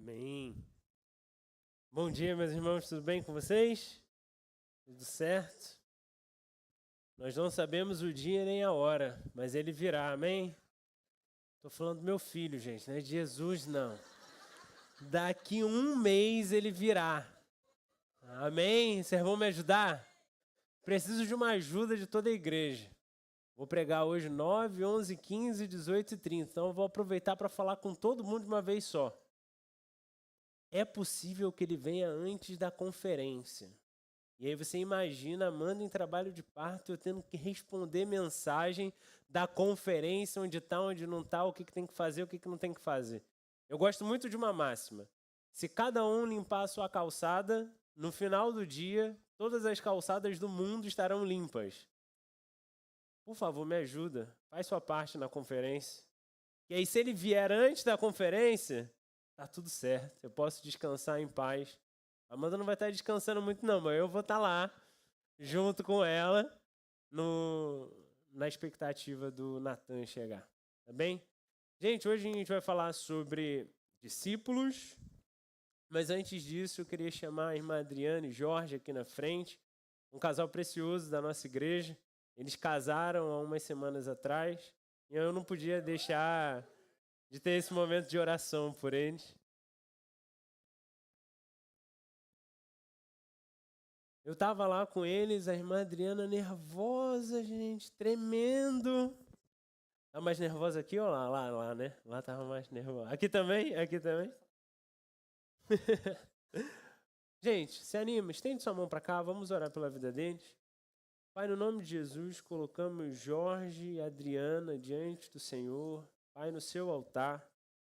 Amém. Bom dia, meus irmãos, tudo bem com vocês? Tudo certo? Nós não sabemos o dia nem a hora, mas ele virá, amém? Estou falando do meu filho, gente, não é de Jesus, não. Daqui 1 mês ele virá. Amém? Vocês vão me ajudar? Preciso de uma ajuda de toda a igreja. Vou pregar hoje 9, 11, 15, 18 e 30. Então eu vou aproveitar para falar com todo mundo de uma vez só. É possível que ele venha antes da conferência. E aí você imagina, Amanda em trabalho de parto, eu tendo que responder mensagem da conferência, onde está, onde não está, o que tem que fazer, o que não tem que fazer. Eu gosto muito de uma máxima. Se cada um limpar a sua calçada, no final do dia, todas as calçadas do mundo estarão limpas. Por favor, me ajuda. Faz sua parte na conferência. E aí, se ele vier antes da conferência, tá tudo certo. Eu posso descansar em paz. A Amanda não vai estar descansando muito não, mas eu vou estar lá, junto com ela, na expectativa do Natan chegar. Tá bem? Gente, hoje a gente vai falar sobre discípulos, mas antes disso eu queria chamar a irmã Adriana e Jorge aqui na frente, um casal precioso da nossa igreja. Eles casaram há umas semanas atrás e eu não podia deixar de ter esse momento de oração por eles. Eu estava lá com eles, a irmã Adriana nervosa, gente, tremendo. Tá mais nervosa aqui ou lá? Lá, né? Lá tava mais nervosa. Aqui também? Aqui também? Gente, se anima, estende sua mão para cá, vamos orar pela vida deles. Pai, no nome de Jesus, colocamos Jorge e Adriana diante do Senhor, Pai, no seu altar,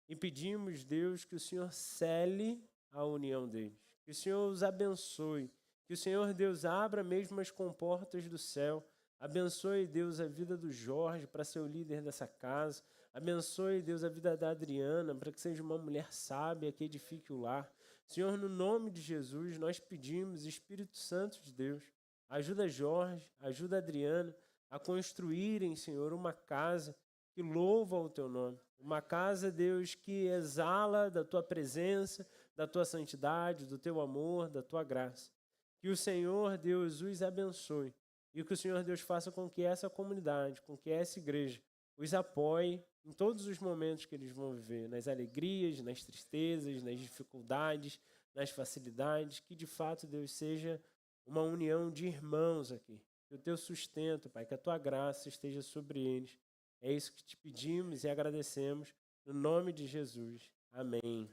e pedimos, Deus, que o Senhor cele a união deles, que o Senhor os abençoe, que o Senhor, Deus, abra mesmo as comportas do céu, abençoe, Deus, a vida do Jorge para ser o líder dessa casa, abençoe, Deus, a vida da Adriana para que seja uma mulher sábia que edifique o lar. Senhor, no nome de Jesus, nós pedimos, Espírito Santo de Deus, ajuda Jorge, ajuda Adriana a construírem, Senhor, uma casa que louva o Teu nome. Uma casa, Deus, que exala da Tua presença, da Tua santidade, do Teu amor, da Tua graça. Que o Senhor, Deus, os abençoe. E que o Senhor, Deus, faça com que essa comunidade, com que essa igreja os apoie em todos os momentos que eles vão viver. Nas alegrias, nas tristezas, nas dificuldades, nas facilidades. Que, de fato, Deus, seja uma união de irmãos aqui. Que o Teu sustento, Pai, que a Tua graça esteja sobre eles. É isso que te pedimos e agradecemos, no nome de Jesus. Amém.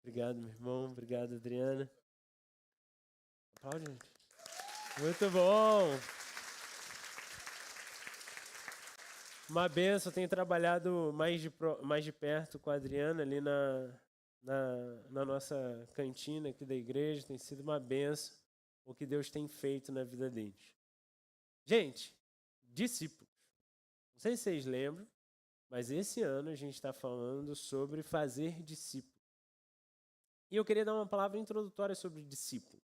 Obrigado, meu irmão. Obrigado, Adriana. Aplaude, gente. Muito bom. Uma benção. Eu tenho trabalhado mais de perto com a Adriana ali na nossa cantina aqui da igreja. Tem sido uma benção o que Deus tem feito na vida deles. Gente, discípulos. Não sei se vocês lembram, mas esse ano a gente está falando sobre fazer discípulo. E eu queria dar uma palavra introdutória sobre discípulo.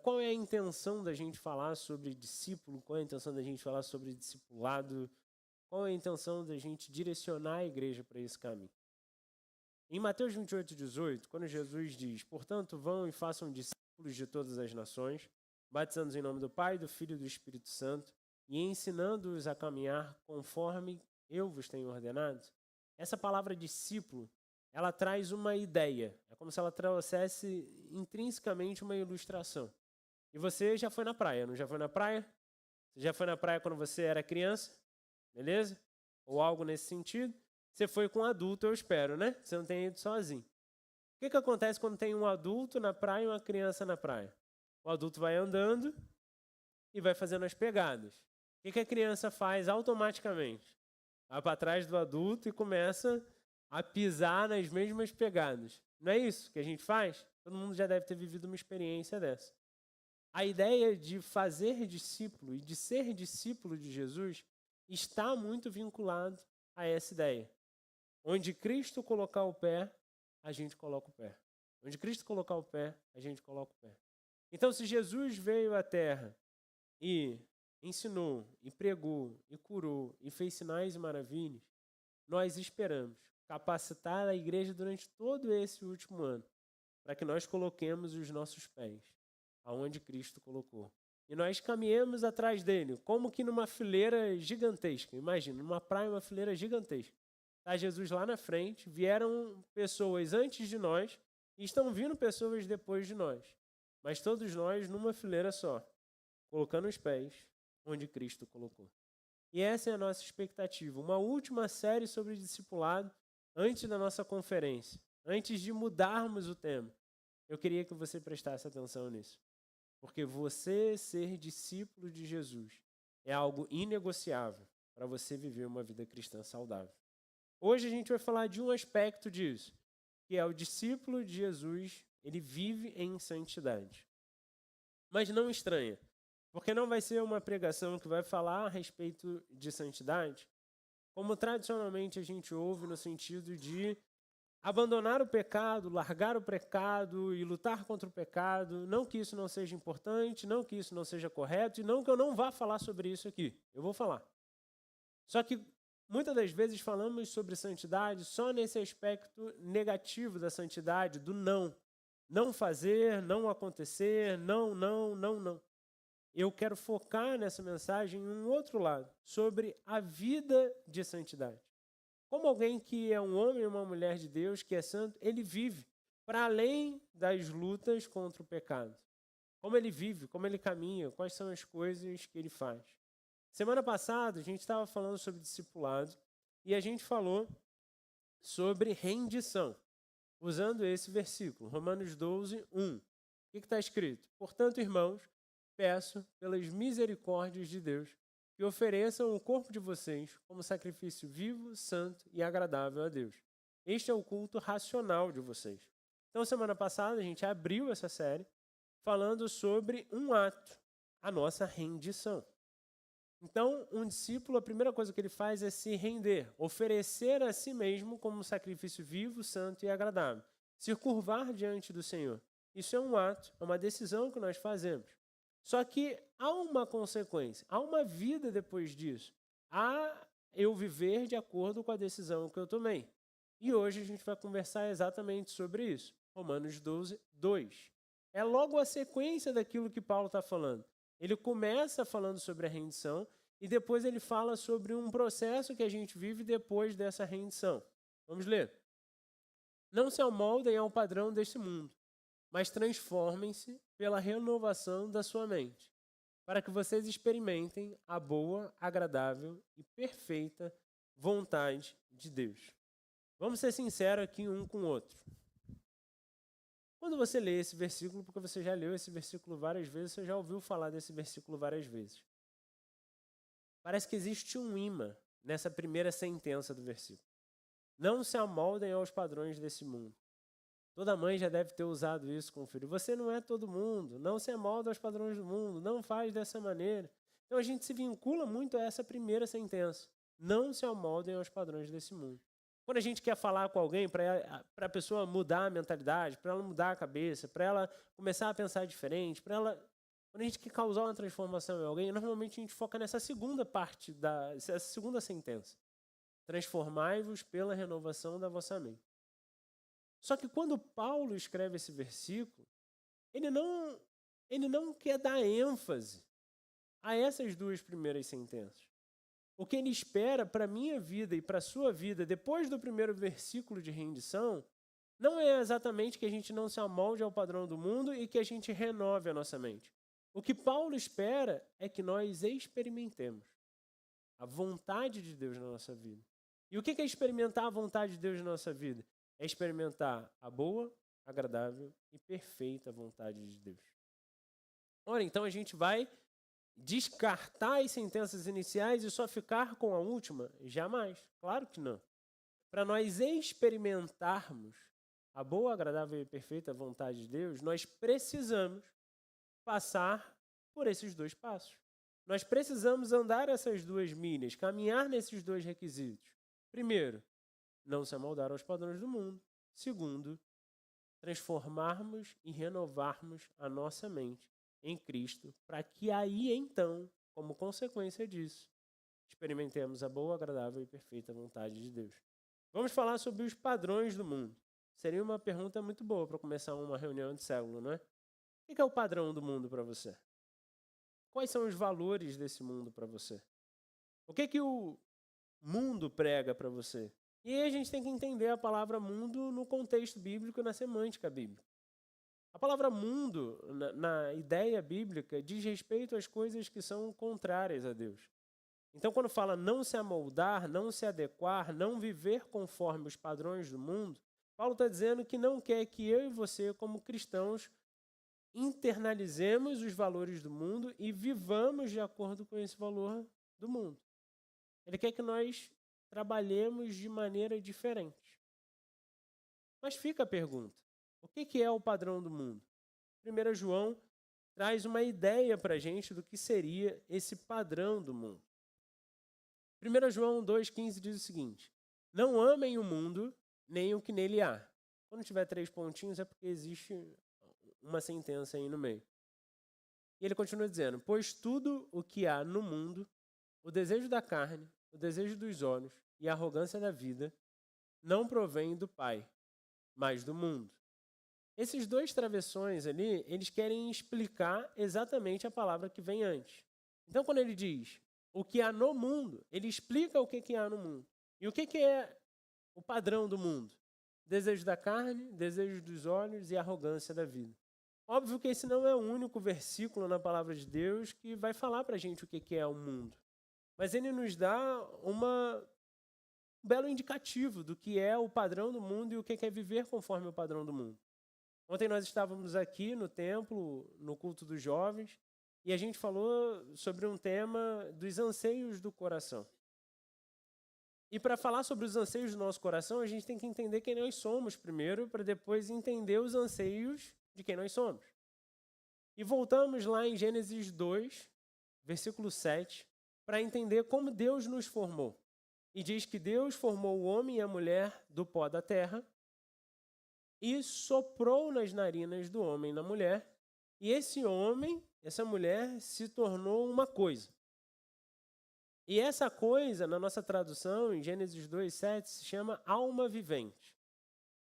Qual é a intenção da gente falar sobre discípulo? Qual é a intenção da gente falar sobre discipulado? Qual é a intenção da gente direcionar a igreja para esse caminho? Em Mateus 28, 18, quando Jesus diz: portanto, vão e façam discípulos de todas as nações, batizando-os em nome do Pai, do Filho e do Espírito Santo, e ensinando-os a caminhar conforme eu vos tenho ordenado. Essa palavra discípulo, ela traz uma ideia. É como se ela trouxesse intrinsecamente uma ilustração. E você já foi na praia, não já foi na praia? Você já foi na praia quando você era criança? Beleza? Ou algo nesse sentido? Você foi com um adulto, eu espero, né? Você não tem ido sozinho. O que acontece quando tem um adulto na praia e uma criança na praia? O adulto vai andando e vai fazendo as pegadas. O que a criança faz automaticamente? Vai para trás do adulto e começa a pisar nas mesmas pegadas. Não é isso que a gente faz? Todo mundo já deve ter vivido uma experiência dessa. A ideia de fazer discípulo e de ser discípulo de Jesus está muito vinculado a essa ideia. Onde Cristo colocar o pé, a gente coloca o pé. Onde Cristo colocar o pé, a gente coloca o pé. Então, se Jesus veio à Terra e ensinou, e pregou, e curou, e fez sinais e maravilhas, nós esperamos capacitar a igreja durante todo esse último ano, para que nós coloquemos os nossos pés aonde Cristo colocou. E nós caminhemos atrás dele, como que numa fileira gigantesca. Imagina, numa praia, uma fileira gigantesca. Está Jesus lá na frente, vieram pessoas antes de nós e estão vindo pessoas depois de nós. Mas todos nós numa fileira só, colocando os pés onde Cristo colocou. E essa é a nossa expectativa. Uma última série sobre discipulado antes da nossa conferência, antes de mudarmos o tema. Eu queria que você prestasse atenção nisso. Porque você ser discípulo de Jesus é algo inegociável para você viver uma vida cristã saudável. Hoje a gente vai falar de um aspecto disso, que é o discípulo de Jesus, ele vive em santidade. Mas não estranha, porque não vai ser uma pregação que vai falar a respeito de santidade, como tradicionalmente a gente ouve no sentido de abandonar o pecado, largar o pecado e lutar contra o pecado. Não que isso não seja importante, não que isso não seja correto, e não que eu não vá falar sobre isso aqui. Eu vou falar. Só que muitas das vezes falamos sobre santidade só nesse aspecto negativo da santidade, do não. Não fazer, não acontecer, não. Eu quero focar nessa mensagem em um outro lado, sobre a vida de santidade. Como alguém que é um homem e uma mulher de Deus, que é santo, ele vive para além das lutas contra o pecado. Como ele vive, como ele caminha, quais são as coisas que ele faz. Semana passada, a gente estava falando sobre discipulado e a gente falou sobre rendição, usando esse versículo, Romanos 12, 1. O que está escrito? Portanto, irmãos, peço pelas misericórdias de Deus que ofereçam o corpo de vocês como sacrifício vivo, santo e agradável a Deus. Este é o culto racional de vocês. Então, semana passada, a gente abriu essa série falando sobre um ato, a nossa rendição. Então, um discípulo, a primeira coisa que ele faz é se render, oferecer a si mesmo como sacrifício vivo, santo e agradável. Se curvar diante do Senhor. Isso é um ato, é uma decisão que nós fazemos. Só que há uma consequência, há uma vida depois disso. Há eu viver de acordo com a decisão que eu tomei. E hoje a gente vai conversar exatamente sobre isso. Romanos 12, 2. É logo a sequência daquilo que Paulo está falando. Ele começa falando sobre a rendição e depois ele fala sobre um processo que a gente vive depois dessa rendição. Vamos ler. Não se amoldem ao padrão deste mundo, mas transformem-se pela renovação da sua mente, para que vocês experimentem a boa, agradável e perfeita vontade de Deus. Vamos ser sinceros aqui um com o outro. Quando você lê esse versículo, porque você já leu esse versículo várias vezes, você já ouviu falar desse versículo várias vezes. Parece que existe um imã nessa primeira sentença do versículo. Não se amoldem aos padrões desse mundo. Toda mãe já deve ter usado isso com o filho. Você não é todo mundo, não se amolda aos padrões do mundo, não faz dessa maneira. Então a gente se vincula muito a essa primeira sentença. Não se amoldem aos padrões desse mundo. Quando a gente quer falar com alguém para a pessoa mudar a mentalidade, para ela mudar a cabeça, para ela começar a pensar diferente, quando a gente quer causar uma transformação em alguém, normalmente a gente foca nessa segunda parte, essa segunda sentença. Transformai-vos pela renovação da vossa mente. Só que quando Paulo escreve esse versículo, ele não quer dar ênfase a essas duas primeiras sentenças. O que ele espera para a minha vida e para a sua vida, depois do primeiro versículo de rendição, não é exatamente que a gente não se amolde ao padrão do mundo e que a gente renove a nossa mente. O que Paulo espera é que nós experimentemos a vontade de Deus na nossa vida. E o que é experimentar a vontade de Deus na nossa vida? É experimentar a boa, agradável e perfeita vontade de Deus. Ora, então a gente vai descartar as sentenças iniciais e só ficar com a última? Jamais, claro que não. Para nós experimentarmos a boa, agradável e perfeita vontade de Deus, nós precisamos passar por esses dois passos. Nós precisamos andar essas duas milhas, caminhar nesses dois requisitos. Primeiro, não se amoldar aos padrões do mundo. Segundo, transformarmos e renovarmos a nossa mente em Cristo, para que aí, então, como consequência disso, experimentemos a boa, agradável e perfeita vontade de Deus. Vamos falar sobre os padrões do mundo. Seria uma pergunta muito boa para começar uma reunião de célula, não é? O que é o padrão do mundo para você? Quais são os valores desse mundo para você? O que o mundo prega para você? E aí a gente tem que entender a palavra mundo no contexto bíblico e na semântica bíblica. A palavra mundo, na ideia bíblica, diz respeito às coisas que são contrárias a Deus. Então, quando fala não se amoldar, não se adequar, não viver conforme os padrões do mundo, Paulo está dizendo que não quer que eu e você, como cristãos, internalizemos os valores do mundo e vivamos de acordo com esse valor do mundo. Ele quer que nós trabalhemos de maneira diferente. Mas fica a pergunta, o que é o padrão do mundo? 1 João traz uma ideia para a gente do que seria esse padrão do mundo. 1 João 2,15 diz o seguinte: não amem o mundo, nem o que nele há. Quando tiver 3 pontinhos é porque existe uma sentença aí no meio. E ele continua dizendo: pois tudo o que há no mundo, o desejo da carne, o desejo dos olhos e a arrogância da vida, não provém do Pai, mas do mundo. Esses 2 travessões ali, eles querem explicar exatamente a palavra que vem antes. Então, quando ele diz o que há no mundo, ele explica o que há no mundo. E o que é o padrão do mundo? Desejo da carne, desejo dos olhos e arrogância da vida. Óbvio que esse não é o único versículo na palavra de Deus que vai falar para a gente o que é o mundo. Mas ele nos dá um belo indicativo do que é o padrão do mundo e o que é viver conforme o padrão do mundo. Ontem nós estávamos aqui no templo, no culto dos jovens, e a gente falou sobre um tema dos anseios do coração. E para falar sobre os anseios do nosso coração, a gente tem que entender quem nós somos primeiro, para depois entender os anseios de quem nós somos. E voltamos lá em Gênesis 2, versículo 7, para entender como Deus nos formou. E diz que Deus formou o homem e a mulher do pó da terra e soprou nas narinas do homem e da mulher, e esse homem, essa mulher, se tornou uma coisa. E essa coisa, na nossa tradução, em Gênesis 2:7, se chama alma vivente.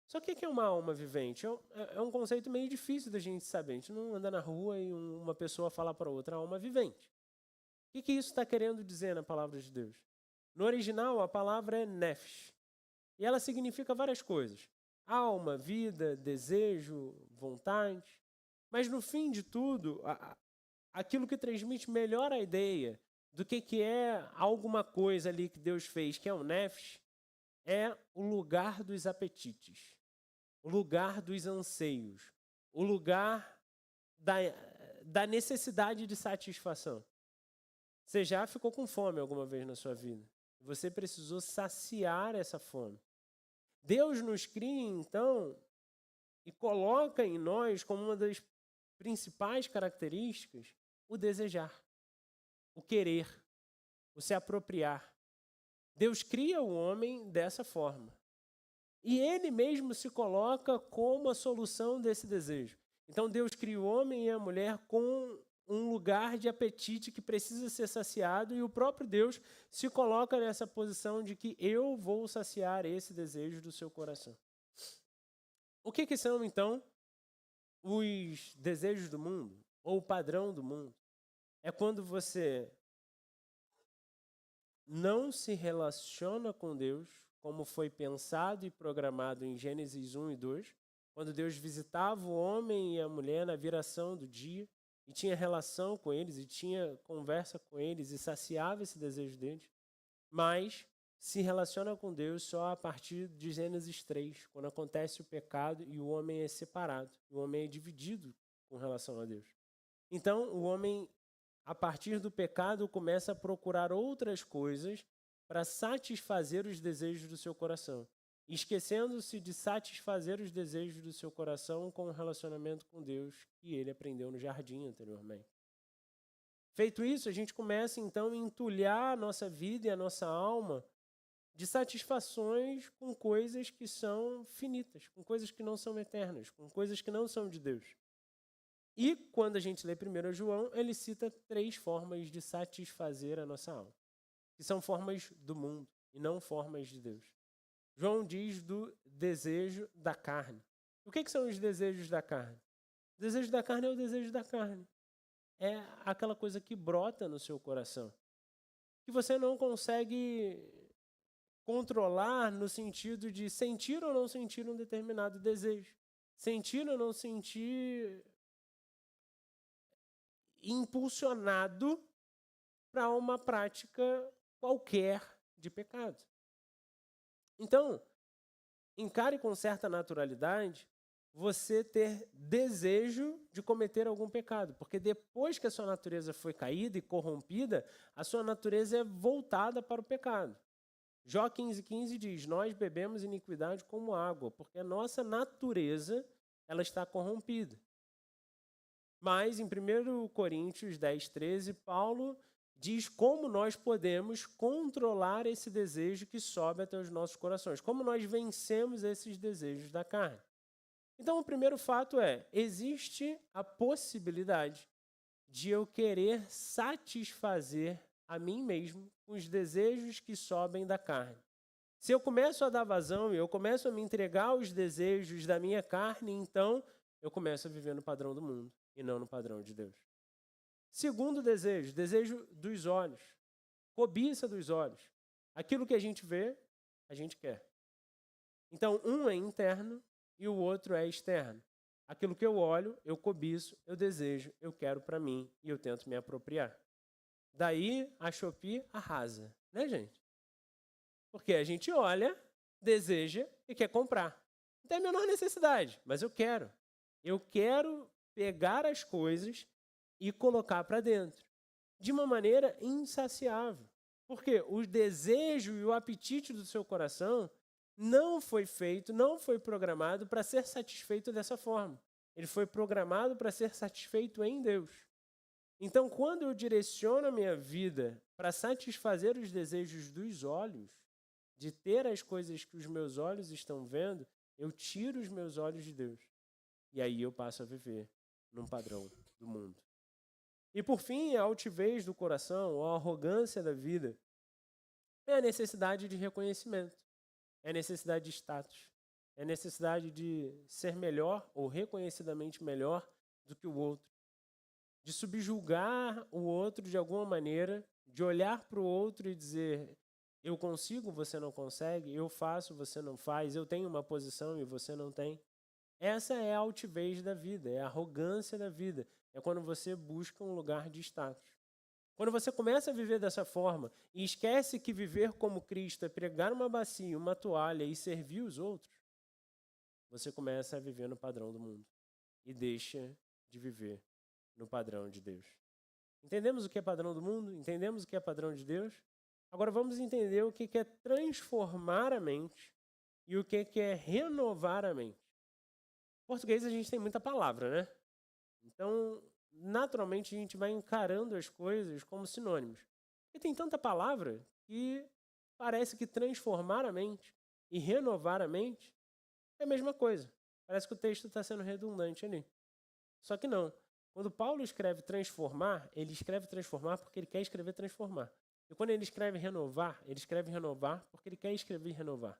Só que o que é uma alma vivente? É um conceito meio difícil da gente saber. A gente não anda na rua e uma pessoa fala para outra alma vivente. O que isso está querendo dizer na palavra de Deus? No original, a palavra é nefesh. E ela significa várias coisas. Alma, vida, desejo, vontade. Mas no fim de tudo, aquilo que transmite melhor a ideia do que é alguma coisa ali que Deus fez, que é o nefesh, é o lugar dos apetites, o lugar dos anseios, o lugar da necessidade de satisfação. Você já ficou com fome alguma vez na sua vida? Você precisou saciar essa fome. Deus nos cria, então, e coloca em nós como uma das principais características o desejar, o querer, o se apropriar. Deus cria o homem dessa forma. E ele mesmo se coloca como a solução desse desejo. Então Deus cria o homem e a mulher com um lugar de apetite que precisa ser saciado, e o próprio Deus se coloca nessa posição de que eu vou saciar esse desejo do seu coração. O que são, então, os desejos do mundo, ou o padrão do mundo? É quando você não se relaciona com Deus, como foi pensado e programado em Gênesis 1 e 2, quando Deus visitava o homem e a mulher na viração do dia, e tinha relação com eles, e tinha conversa com eles, e saciava esse desejo deles, mas se relaciona com Deus só a partir de Gênesis 3, quando acontece o pecado e o homem é separado, o homem é dividido com relação a Deus. Então, o homem, a partir do pecado, começa a procurar outras coisas para satisfazer os desejos do seu coração, esquecendo-se de satisfazer os desejos do seu coração com o relacionamento com Deus que ele aprendeu no jardim anteriormente. Feito isso, a gente começa então a entulhar a nossa vida e a nossa alma de satisfações com coisas que são finitas, com coisas que não são eternas, com coisas que não são de Deus. E quando a gente lê 1 João, ele cita 3 formas de satisfazer a nossa alma, que são formas do mundo e não formas de Deus. João diz do desejo da carne. O que são os desejos da carne? O desejo da carne é o desejo da carne. É aquela coisa que brota no seu coração, que você não consegue controlar no sentido de sentir ou não sentir um determinado desejo. Sentir ou não sentir impulsionado para uma prática qualquer de pecado. Então, encare com certa naturalidade você ter desejo de cometer algum pecado, porque depois que a sua natureza foi caída e corrompida, a sua natureza é voltada para o pecado. Jó 15,15 diz, nós bebemos iniquidade como água, porque a nossa natureza ela está corrompida. Mas em 1 Coríntios 10,13, Paulo diz como nós podemos controlar esse desejo que sobe até os nossos corações, como nós vencemos esses desejos da carne. Então, o primeiro fato é, existe a possibilidade de eu querer satisfazer a mim mesmo com os desejos que sobem da carne. Se eu começo a dar vazão e eu começo a me entregar aos desejos da minha carne, então eu começo a viver no padrão do mundo e não no padrão de Deus. Segundo desejo, desejo dos olhos, cobiça dos olhos. Aquilo que a gente vê, a gente quer. Então, um é interno e o outro é externo. Aquilo que eu olho, eu cobiço, eu desejo, eu quero para mim e eu tento me apropriar. Daí a Shopee arrasa, né, gente? Porque a gente olha, deseja e quer comprar. Não tem a menor necessidade, mas eu quero. Eu quero pegar as coisas e colocar para dentro, de uma maneira insaciável. Porque o desejo e o apetite do seu coração não foi feito, não foi programado para ser satisfeito dessa forma. Ele foi programado para ser satisfeito em Deus. Então, quando eu direciono a minha vida para satisfazer os desejos dos olhos, de ter as coisas que os meus olhos estão vendo, eu tiro os meus olhos de Deus. E aí eu passo a viver num padrão do mundo. E por fim, a altivez do coração, ou a arrogância da vida, é a necessidade de reconhecimento, é a necessidade de status, é a necessidade de ser melhor ou reconhecidamente melhor do que o outro, de subjugar o outro de alguma maneira, de olhar para o outro e dizer eu consigo, você não consegue, eu faço, você não faz, eu tenho uma posição e você não tem. Essa é a altivez da vida, é a arrogância da vida. É quando você busca um lugar de status. Quando você começa a viver dessa forma e esquece que viver como Cristo é pregar uma bacia, uma toalha e servir os outros, você começa a viver no padrão do mundo e deixa de viver no padrão de Deus. Entendemos o que é padrão do mundo? Entendemos o que é padrão de Deus? Agora vamos entender o que é transformar a mente e o que é renovar a mente. Em português a gente tem muita palavra, né? Então, naturalmente, a gente vai encarando as coisas como sinônimos. E tem tanta palavra que parece que transformar a mente e renovar a mente é a mesma coisa. Parece que o texto está sendo redundante ali. Só que não. Quando Paulo escreve transformar, ele escreve transformar porque ele quer escrever transformar. E quando ele escreve renovar porque ele quer escrever renovar.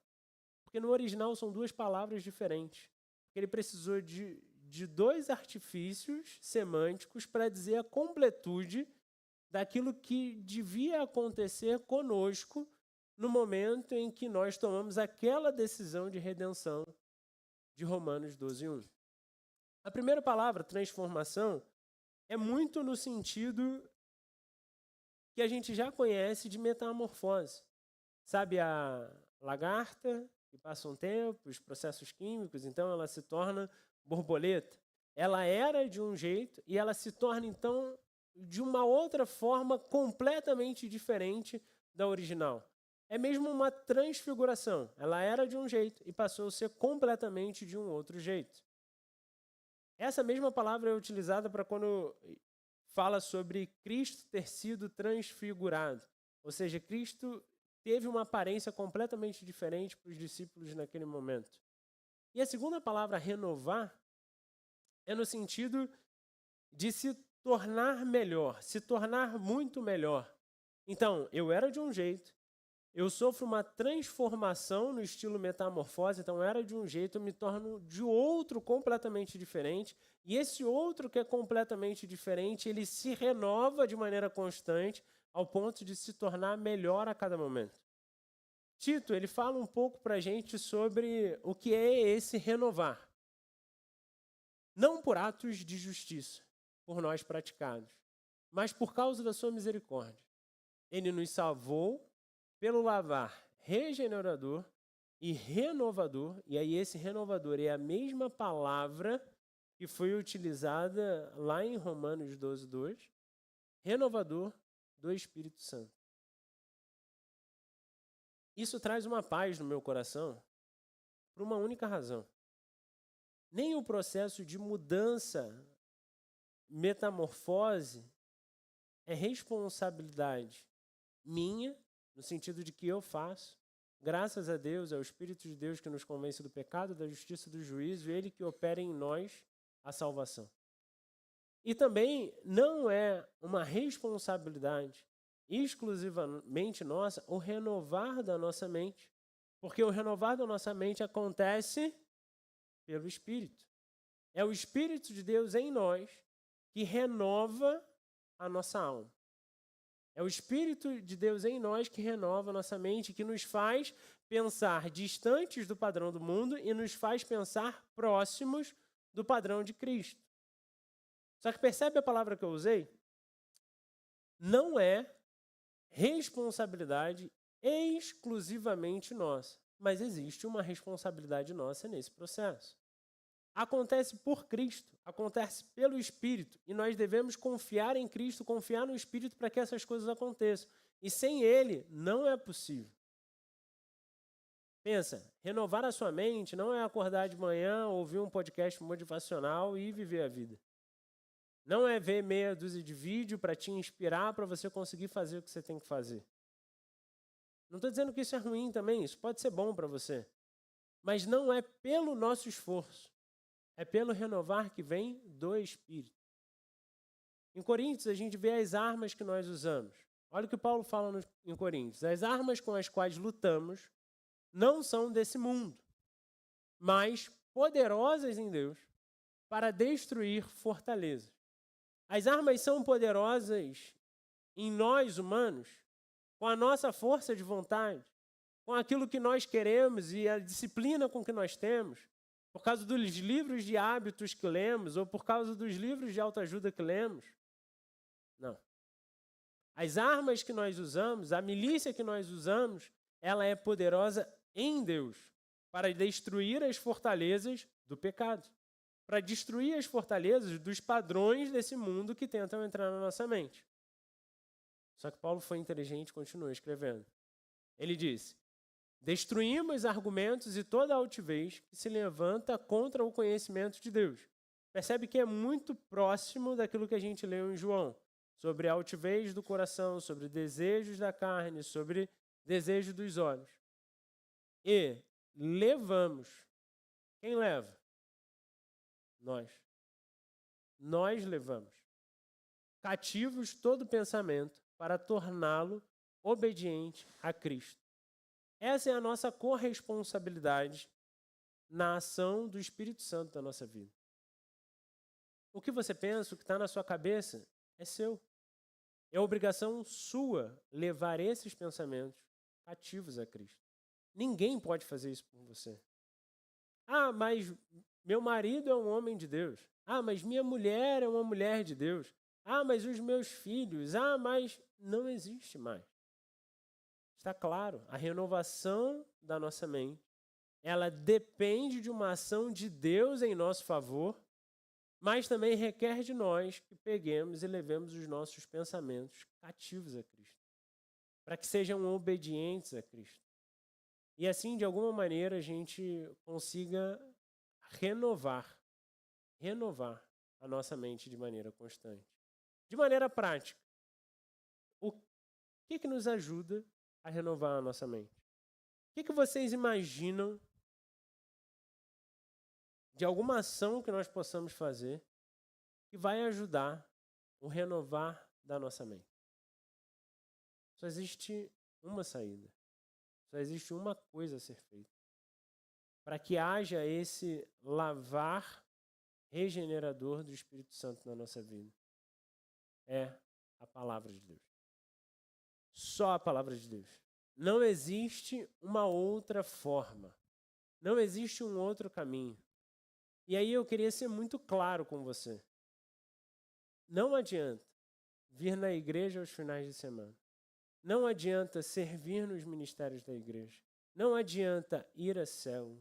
Porque no original são duas palavras diferentes. Ele precisou de dois artifícios semânticos para dizer a completude daquilo que devia acontecer conosco no momento em que nós tomamos aquela decisão de redenção de Romanos 12:1. A primeira palavra, transformação, é muito no sentido que a gente já conhece de metamorfose. Sabe a lagarta, que passa um tempo, os processos químicos, então ela se torna borboleta. Ela era de um jeito e ela se torna, então, de uma outra forma completamente diferente da original. É mesmo uma transfiguração. Ela era de um jeito e passou a ser completamente de um outro jeito. Essa mesma palavra é utilizada para quando fala sobre Cristo ter sido transfigurado. Ou seja, Cristo teve uma aparência completamente diferente para os discípulos naquele momento. E a segunda palavra, renovar, é no sentido de se tornar melhor, se tornar muito melhor. Então, eu era de um jeito Eu sofro uma transformação no estilo metamorfose, então era de um jeito, eu me torno de outro completamente diferente, e esse outro que é completamente diferente, ele se renova de maneira constante, ao ponto de se tornar melhor a cada momento. Tito, ele fala um pouco para a gente sobre o que é esse renovar. Não por atos de justiça, por nós praticados, mas por causa da sua misericórdia. Ele nos salvou pelo lavar regenerador e renovador, e aí esse renovador é a mesma palavra que foi utilizada lá em Romanos 12, 2, renovador do Espírito Santo. Isso traz uma paz no meu coração por uma única razão. Nem o processo de mudança, metamorfose, é responsabilidade minha, no sentido de que eu faço. Graças a Deus, é o Espírito de Deus que nos convence do pecado, da justiça e do juízo, ele que opera em nós a salvação. E também não é uma responsabilidade exclusivamente nossa o renovar da nossa mente, porque o renovar da nossa mente acontece pelo Espírito. É o Espírito de Deus em nós que renova a nossa alma. É o Espírito de Deus em nós que renova a nossa mente, que nos faz pensar distantes do padrão do mundo e nos faz pensar próximos do padrão de Cristo. Só que percebe a palavra que eu usei? Não é responsabilidade exclusivamente nossa, mas existe uma responsabilidade nossa nesse processo. Acontece por Cristo, acontece pelo Espírito, e nós devemos confiar em Cristo, confiar no Espírito para que essas coisas aconteçam. E sem Ele, não é possível. Pensa, renovar a sua mente não é acordar de manhã, ouvir um podcast motivacional e viver a vida. Não é ver meia dúzia de vídeo para te inspirar para você conseguir fazer o que você tem que fazer. Não estou dizendo que isso é ruim também, isso pode ser bom para você. Mas não é pelo nosso esforço. É pelo renovar que vem do Espírito. Em Coríntios, a gente vê as armas que nós usamos. Olha o que Paulo fala em Coríntios. As armas com as quais lutamos não são desse mundo, mas poderosas em Deus para destruir fortalezas. As armas são poderosas em nós, humanos, com a nossa força de vontade, com aquilo que nós queremos e a disciplina com que nós temos, por causa dos livros de hábitos que lemos ou por causa dos livros de autoajuda que lemos. Não. As armas que nós usamos, a milícia que nós usamos, ela é poderosa em Deus para destruir as fortalezas do pecado, para destruir as fortalezas dos padrões desse mundo que tentam entrar na nossa mente. Só que Paulo foi inteligente e continuou escrevendo. Ele disse: destruímos argumentos e toda altivez que se levanta contra o conhecimento de Deus. Percebe que é muito próximo daquilo que a gente leu em João, sobre a altivez do coração, sobre desejos da carne, sobre desejo dos olhos. E levamos. Quem leva? Nós. Nós levamos cativos todo pensamento para torná-lo obediente a Cristo. Essa é a nossa corresponsabilidade na ação do Espírito Santo da nossa vida. O que você pensa, o que está na sua cabeça, é seu. É obrigação sua levar esses pensamentos cativos a Cristo. Ninguém pode fazer isso por você. Ah, mas meu marido é um homem de Deus. Ah, mas minha mulher é uma mulher de Deus. Ah, mas os meus filhos. Ah, mas não existe mais. Está claro, a renovação da nossa mente, ela depende de uma ação de Deus em nosso favor, mas também requer de nós que peguemos e levemos os nossos pensamentos cativos a Cristo, para que sejam obedientes a Cristo. E assim, de alguma maneira, a gente consiga renovar a nossa mente de maneira constante. De maneira prática, o que nos ajuda a renovar a nossa mente? O que vocês imaginam de alguma ação que nós possamos fazer que vai ajudar o renovar da nossa mente? Só existe uma saída. Só existe uma coisa a ser feita. Para que haja esse lavar regenerador do Espírito Santo na nossa vida. É a palavra de Deus. Só a palavra de Deus. Não existe uma outra forma. Não existe um outro caminho. E aí eu queria ser muito claro com você. Não adianta vir na igreja aos finais de semana. Não adianta servir nos ministérios da igreja. Não adianta ir à célula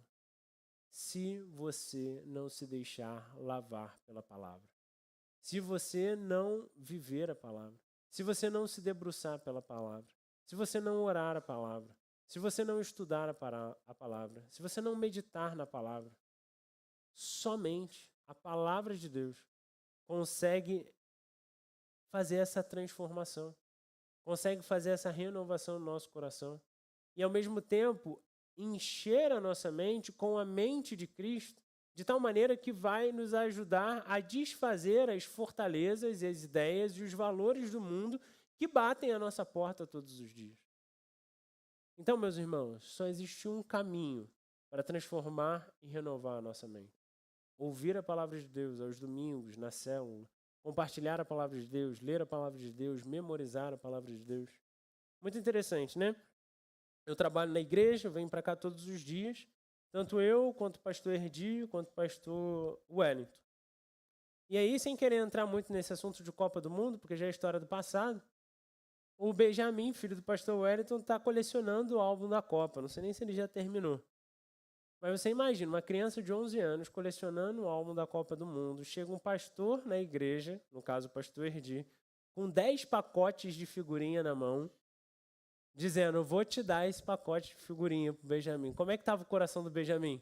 se você não se deixar lavar pela palavra. Se você não viver a palavra. Se você não se debruçar pela palavra. Se você não orar a palavra. Se você não estudar a palavra. Se você não meditar na palavra. Somente a palavra de Deus consegue fazer essa transformação. Consegue fazer essa renovação no nosso coração. E, ao mesmo tempo, encher a nossa mente com a mente de Cristo, de tal maneira que vai nos ajudar a desfazer as fortalezas, as ideias e os valores do mundo que batem à nossa porta todos os dias. Então, meus irmãos, só existe um caminho para transformar e renovar a nossa mente. Ouvir a palavra de Deus aos domingos, na célula, compartilhar a palavra de Deus, ler a palavra de Deus, memorizar a palavra de Deus. Muito interessante, né? Eu trabalho na igreja, eu venho para cá todos os dias, tanto eu, quanto o pastor Erdi, quanto o pastor Wellington. E aí, sem querer entrar muito nesse assunto de Copa do Mundo, porque já é história do passado, o Benjamin, filho do pastor Wellington, está colecionando o álbum da Copa. Não sei nem se ele já terminou. Mas você imagina, uma criança de 11 anos colecionando o álbum da Copa do Mundo. Chega um pastor na igreja, no caso o pastor Erdi, com 10 pacotes de figurinha na mão, dizendo, eu vou te dar esse pacote de figurinha pro Benjamin. Como é que estava o coração do Benjamin?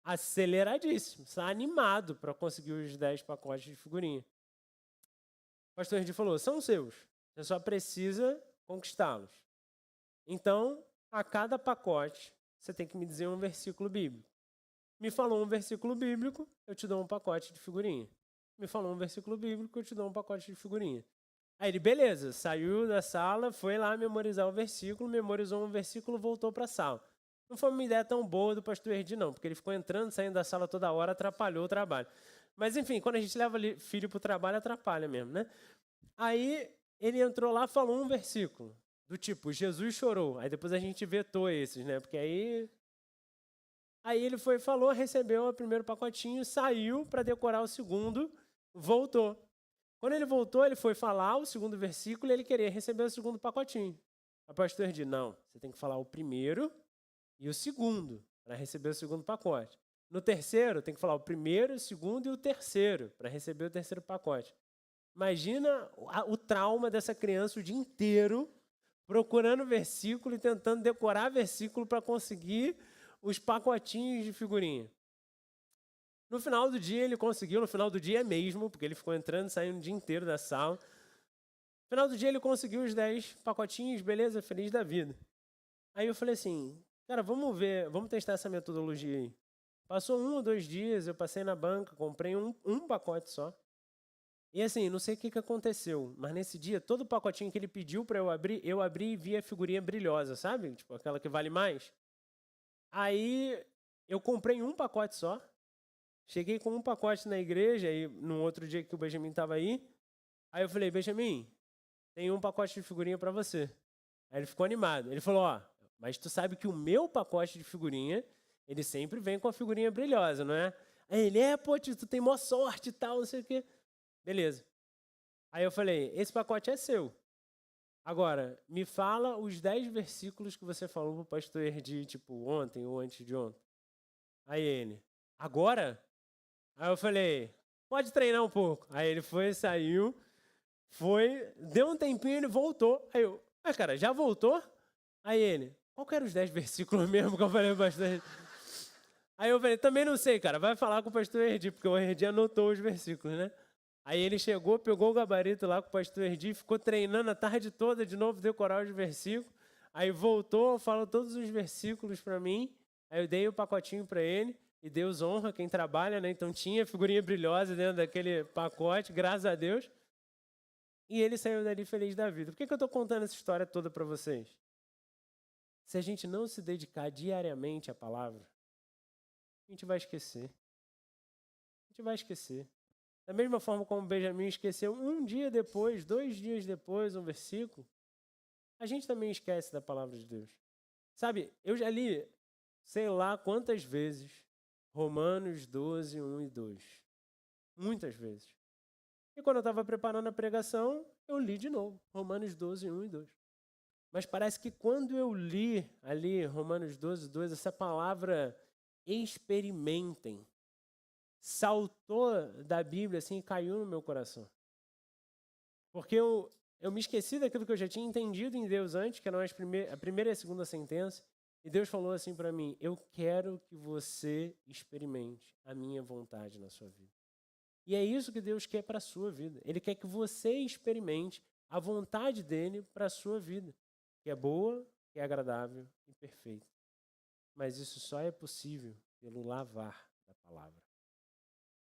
Aceleradíssimo, está animado para conseguir os 10 pacotes de figurinha. O pastor Erdi falou, são seus, você só precisa conquistá-los. Então, a cada pacote, você tem que me dizer um versículo bíblico. Me falou um versículo bíblico, eu te dou um pacote de figurinha. Me falou um versículo bíblico, eu te dou um pacote de figurinha. Aí ele, beleza, saiu da sala, foi lá memorizar o versículo, memorizou um versículo, voltou para a sala. Não foi uma ideia tão boa do pastor Erdi, não, porque ele ficou entrando, saindo da sala toda hora, atrapalhou o trabalho. Mas, enfim, quando a gente leva filho para o trabalho, atrapalha mesmo, né? Aí ele entrou lá, falou um versículo, do tipo, Jesus chorou. Aí depois a gente vetou esses, né? Porque Aí ele foi, falou, recebeu o primeiro pacotinho, saiu para decorar o segundo, voltou. Quando ele voltou, ele foi falar o segundo versículo e ele queria receber o segundo pacotinho. A pastor disse, não, você tem que falar o primeiro e o segundo para receber o segundo pacote. No terceiro, tem que falar o primeiro, o segundo e o terceiro para receber o terceiro pacote. Imagina o trauma dessa criança o dia inteiro procurando versículo e tentando decorar versículo para conseguir os pacotinhos de figurinha. No final do dia ele conseguiu, no final do dia mesmo, porque ele ficou entrando e saindo o dia inteiro da sala. No final do dia ele conseguiu os 10 pacotinhos, beleza, feliz da vida. Aí eu falei assim, cara, vamos testar essa metodologia aí. Passou 1 ou 2 dias, eu passei na banca, comprei um pacote só. E assim, não sei o que aconteceu, mas nesse dia, todo pacotinho que ele pediu para eu abri e vi a figurinha brilhosa, sabe? Tipo, aquela que vale mais. Aí eu comprei um pacote só. Cheguei com um pacote na igreja, e no outro dia que o Benjamin estava aí eu falei, Benjamin, tem um pacote de figurinha para você. Aí ele ficou animado. Ele falou, mas tu sabe que o meu pacote de figurinha, ele sempre vem com a figurinha brilhosa, não é? Aí ele, pô, tio, tu tem mó sorte e tal, não sei o quê. Beleza. Aí eu falei, esse pacote é seu. Agora, me fala os 10 versículos que você falou pro pastor Erdi, tipo, ontem ou antes de ontem. Aí ele, agora? Aí eu falei, pode treinar um pouco. Aí ele foi, saiu, deu um tempinho, ele voltou. Aí eu, cara, já voltou? Aí ele, qual que eram os 10 versículos mesmo que eu falei pro pastor Erdi? Aí eu falei, também não sei, cara, vai falar com o pastor Erdi, porque o Erdi anotou os versículos, né? Aí ele chegou, pegou o gabarito lá com o pastor Erdi, ficou treinando a tarde toda de novo, decorar os versículos. Aí voltou, falou todos os versículos para mim. Aí eu dei o pacotinho para ele. E Deus honra quem trabalha, né? Então tinha figurinha brilhosa dentro daquele pacote, graças a Deus. E ele saiu dali feliz da vida. Por que eu estou contando essa história toda para vocês? se a gente não se dedicar diariamente à palavra, a gente vai esquecer. A gente vai esquecer. Da mesma forma como Benjamin esqueceu um dia depois, 2 dias depois, um versículo, a gente também esquece da palavra de Deus. Sabe, eu já li, sei lá quantas vezes, Romanos 12, 1 e 2. Muitas vezes. E quando eu estava preparando a pregação, eu li de novo, Romanos 12, 1 e 2. Mas parece que quando eu li ali Romanos 12, 2, essa palavra experimentem saltou da Bíblia assim e caiu no meu coração. Porque eu me esqueci daquilo que eu já tinha entendido em Deus antes, que eram a primeira e a segunda sentença, e Deus falou assim para mim: eu quero que você experimente a minha vontade na sua vida. E é isso que Deus quer para a sua vida. Ele quer que você experimente a vontade dele para a sua vida, que é boa, que é agradável e perfeita. Mas isso só é possível pelo lavar da palavra.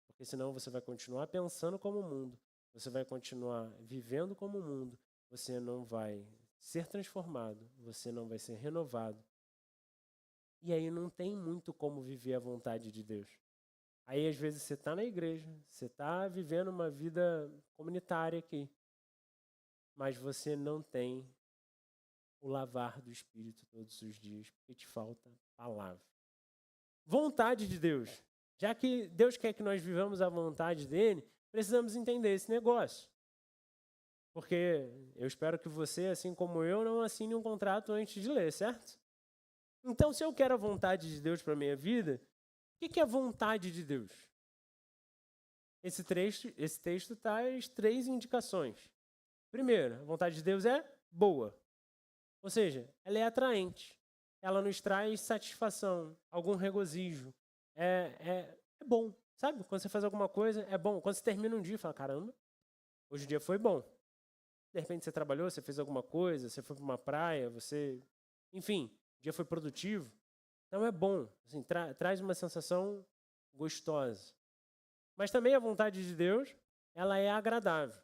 Porque senão você vai continuar pensando como o mundo, você vai continuar vivendo como o mundo, você não vai ser transformado, você não vai ser renovado. E aí não tem muito como viver a vontade de Deus. Aí às vezes você está na igreja, você está vivendo uma vida comunitária aqui, mas você não tem o lavar do Espírito todos os dias, porque te falta palavra. Vontade de Deus. Já que Deus quer que nós vivamos a vontade dele, precisamos entender esse negócio. Porque eu espero que você, assim como eu, não assine um contrato antes de ler, certo? Então, se eu quero a vontade de Deus para a minha vida, o que é a vontade de Deus? Esse texto traz 3 indicações. Primeiro, a vontade de Deus é boa. Ou seja, ela é atraente. Ela nos traz satisfação, algum regozijo. É bom, sabe? Quando você faz alguma coisa, é bom. Quando você termina um dia, fala, caramba, hoje o dia foi bom. De repente você trabalhou, você fez alguma coisa, você foi para uma praia, enfim, o dia foi produtivo. Então é bom, assim, traz uma sensação gostosa. Mas também a vontade de Deus, ela é agradável.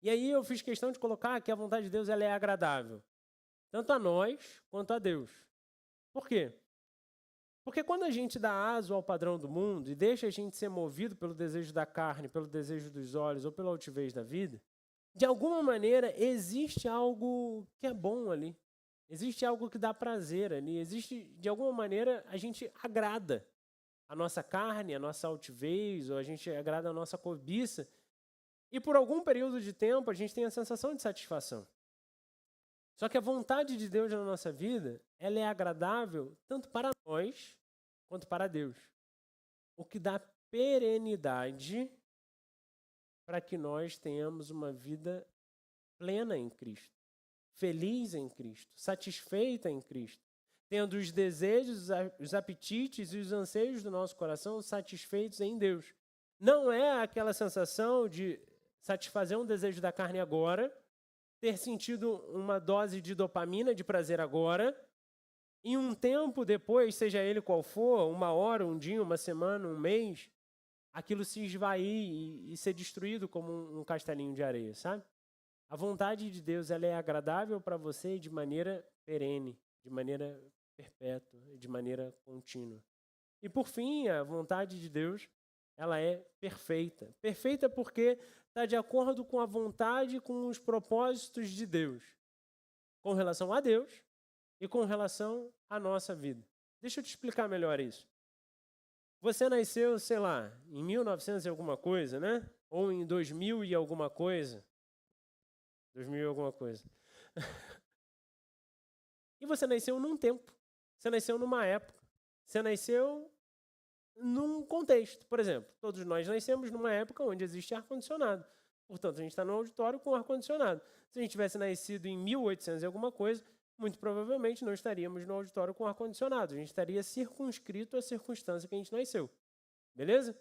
E aí eu fiz questão de colocar que a vontade de Deus ela é agradável, tanto a nós quanto a Deus. Por quê? Porque quando a gente dá aso ao padrão do mundo e deixa a gente ser movido pelo desejo da carne, pelo desejo dos olhos ou pela altivez da vida, de alguma maneira existe algo que é bom ali. Existe algo que dá prazer ali. Existe, de alguma maneira, a gente agrada a nossa carne, a nossa altivez, ou a gente agrada a nossa cobiça. E por algum período de tempo a gente tem a sensação de satisfação. Só que a vontade de Deus na nossa vida, ela é agradável tanto para nós quanto para Deus. O que dá perenidade para que nós tenhamos uma vida plena em Cristo, feliz em Cristo, satisfeita em Cristo, tendo os desejos, os apetites e os anseios do nosso coração satisfeitos em Deus. Não é aquela sensação de satisfazer um desejo da carne agora, ter sentido uma dose de dopamina de prazer agora, e um tempo depois, seja ele qual for, 1 hora, 1 dia, 1 semana, 1 mês, aquilo se esvair e ser destruído como um castelinho de areia, sabe? A vontade de Deus ela é agradável para você de maneira perene, de maneira perpétua, de maneira contínua. E por fim, a vontade de Deus ela é perfeita. Perfeita porque está de acordo com a vontade e com os propósitos de Deus, com relação a Deus e com relação à nossa vida. Deixa eu te explicar melhor isso. Você nasceu, sei lá, em 1900 e alguma coisa, né? Ou em 2000 e alguma coisa. 2000 e alguma coisa. E você nasceu num tempo. Você nasceu numa época. Você nasceu num contexto. Por exemplo, todos nós nascemos numa época onde existe ar-condicionado. Portanto, a gente está no auditório com ar-condicionado. Se a gente tivesse nascido em 1800 e alguma coisa, muito provavelmente não estaríamos no auditório com ar-condicionado. A gente estaria circunscrito à circunstância que a gente nasceu. Beleza?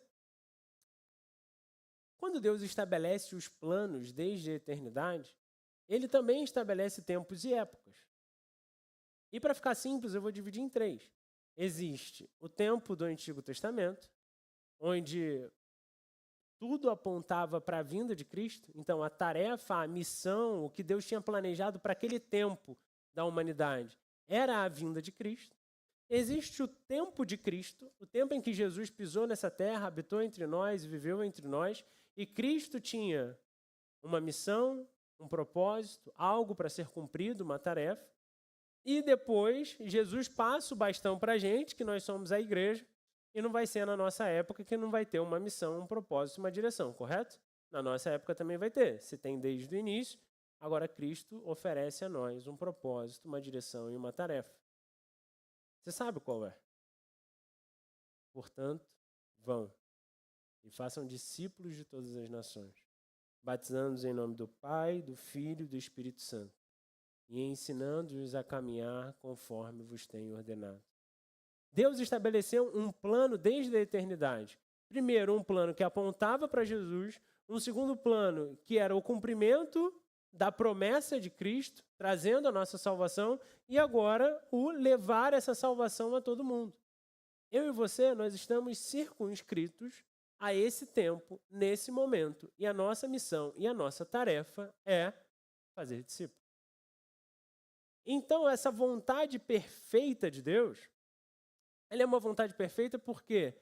Quando Deus estabelece os planos desde a eternidade, Ele também estabelece tempos e épocas. E para ficar simples, eu vou dividir em 3. Existe o tempo do Antigo Testamento, onde tudo apontava para a vinda de Cristo. Então, a tarefa, a missão, o que Deus tinha planejado para aquele tempo da humanidade era a vinda de Cristo. Existe o tempo de Cristo, o tempo em que Jesus pisou nessa terra, habitou entre nós, viveu entre nós, e Cristo tinha uma missão, um propósito, algo para ser cumprido, uma tarefa. E depois Jesus passa o bastão para a gente, que nós somos a igreja, e não vai ser na nossa época que não vai ter uma missão, um propósito, uma direção, correto? Na nossa época também vai ter. Se tem desde o início, agora Cristo oferece a nós um propósito, uma direção e uma tarefa. Você sabe qual é? Portanto, vão e façam discípulos de todas as nações, batizando-os em nome do Pai, do Filho e do Espírito Santo, e ensinando-os a caminhar conforme vos tenho ordenado. Deus estabeleceu um plano desde a eternidade. Primeiro, um plano que apontava para Jesus, um segundo plano que era o cumprimento da promessa de Cristo, trazendo a nossa salvação, e agora o levar essa salvação a todo mundo. Eu e você, nós estamos circunscritos a esse tempo, nesse momento, e a nossa missão e a nossa tarefa é fazer discípulo. Então, essa vontade perfeita de Deus, ela é uma vontade perfeita porque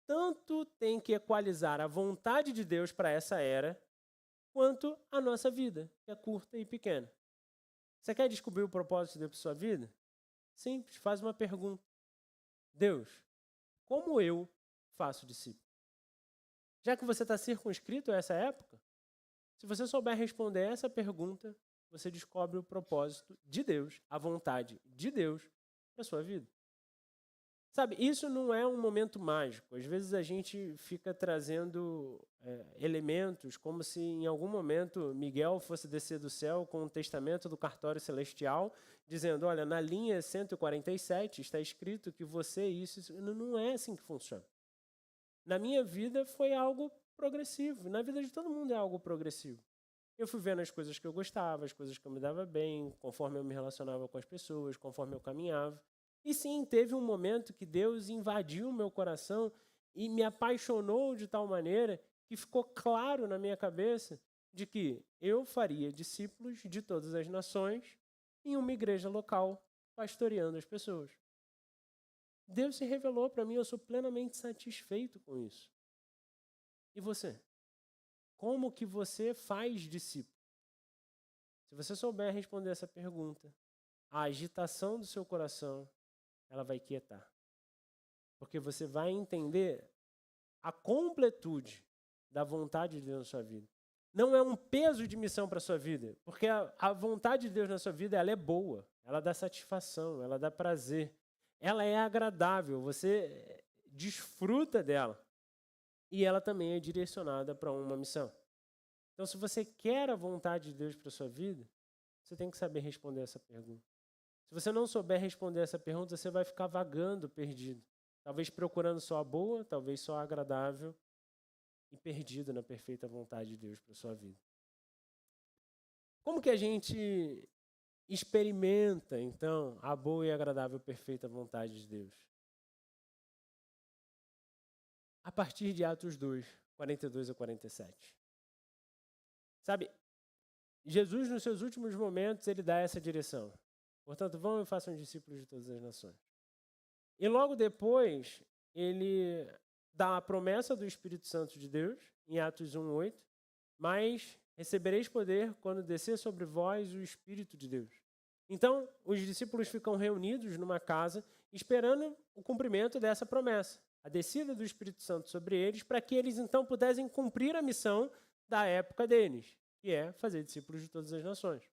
tanto tem que equalizar a vontade de Deus para essa era, quanto a nossa vida, que é curta e pequena. Você quer descobrir o propósito de Deus para sua vida? Simples, faz uma pergunta. Deus, como eu faço discípulo? Já que você está circunscrito a essa época, se você souber responder essa pergunta, você descobre o propósito de Deus, a vontade de Deus para sua vida. Sabe, isso não é um momento mágico. Às vezes a gente fica trazendo elementos como se em algum momento Miguel fosse descer do céu com o testamento do cartório celestial, dizendo, olha, na linha 147 está escrito que você isso. Não é assim que funciona. Na minha vida foi algo progressivo. Na vida de todo mundo é algo progressivo. Eu fui vendo as coisas que eu gostava, as coisas que eu me dava bem, conforme eu me relacionava com as pessoas, conforme eu caminhava. E sim, teve um momento que Deus invadiu o meu coração e me apaixonou de tal maneira que ficou claro na minha cabeça de que eu faria discípulos de todas as nações em uma igreja local, pastoreando as pessoas. Deus se revelou para mim, eu sou plenamente satisfeito com isso. E você? Como que você faz discípulo? Se você souber responder essa pergunta, a agitação do seu coração, ela vai quietar. Porque você vai entender a completude da vontade de Deus na sua vida. Não é um peso de missão para a sua vida, porque a vontade de Deus na sua vida, ela é boa, ela dá satisfação, ela dá prazer, ela é agradável, você desfruta dela. E ela também é direcionada para uma missão. Então, se você quer a vontade de Deus para a sua vida, você tem que saber responder essa pergunta. Se você não souber responder essa pergunta, você vai ficar vagando, perdido. Talvez procurando só a boa, talvez só a agradável e perdido na perfeita vontade de Deus para a sua vida. Como que a gente experimenta, então, a boa e agradável perfeita vontade de Deus? A partir de Atos 2, 42 a 47. Sabe, Jesus, nos seus últimos momentos, ele dá essa direção. Portanto, vão e façam discípulos de todas as nações. E logo depois, ele dá a promessa do Espírito Santo de Deus, em Atos 1:8, mas recebereis poder quando descer sobre vós o Espírito de Deus. Então, os discípulos ficam reunidos numa casa, esperando o cumprimento dessa promessa, a descida do Espírito Santo sobre eles, para que eles então pudessem cumprir a missão da época deles, que é fazer discípulos de todas as nações.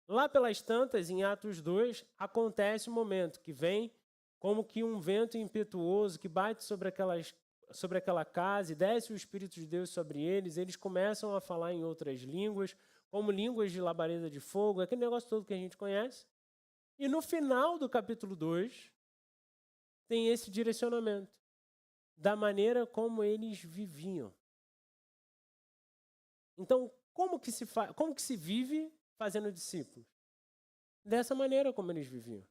Lá pelas tantas, em Atos 2, acontece um momento que vem como que um vento impetuoso que bate sobre aquela casa e desce o Espírito de Deus sobre eles. Eles começam a falar em outras línguas, como línguas de labareda de fogo, aquele negócio todo que a gente conhece. E no final do capítulo 2, tem esse direcionamento da maneira como eles viviam. Então, como que se vive fazendo discípulos? Dessa maneira como eles viviam.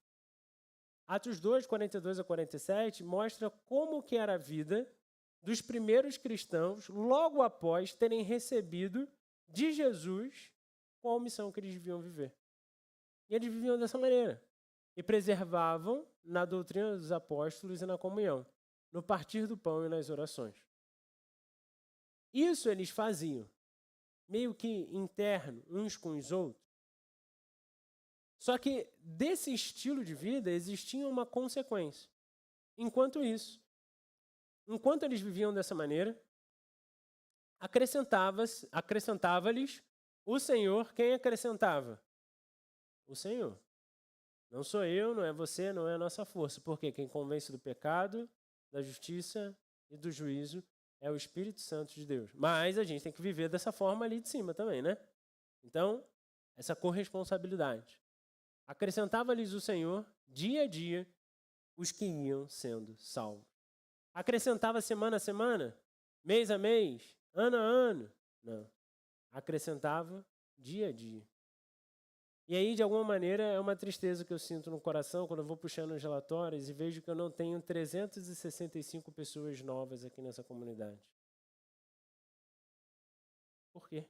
Atos 2, 42 a 47, mostra como que era a vida dos primeiros cristãos logo após terem recebido de Jesus qual missão que eles deviam viver. E eles viviam dessa maneira. E preservavam na doutrina dos apóstolos e na comunhão, no partir do pão e nas orações. Isso eles faziam, meio que interno, uns com os outros. Só que desse estilo de vida existia uma consequência. Enquanto eles viviam dessa maneira, acrescentava-lhes o Senhor. Quem acrescentava? O Senhor. Não sou eu, não é você, não é a nossa força. Porque quem convence do pecado, da justiça e do juízo é o Espírito Santo de Deus. Mas a gente tem que viver dessa forma ali de cima também, né? Então, essa corresponsabilidade. Acrescentava-lhes o Senhor, dia a dia, os que iam sendo salvos. Acrescentava semana a semana, mês a mês, ano a ano. Não. Acrescentava dia a dia. E aí, de alguma maneira, é uma tristeza que eu sinto no coração quando eu vou puxando os relatórios e vejo que eu não tenho 365 pessoas novas aqui nessa comunidade. Por quê?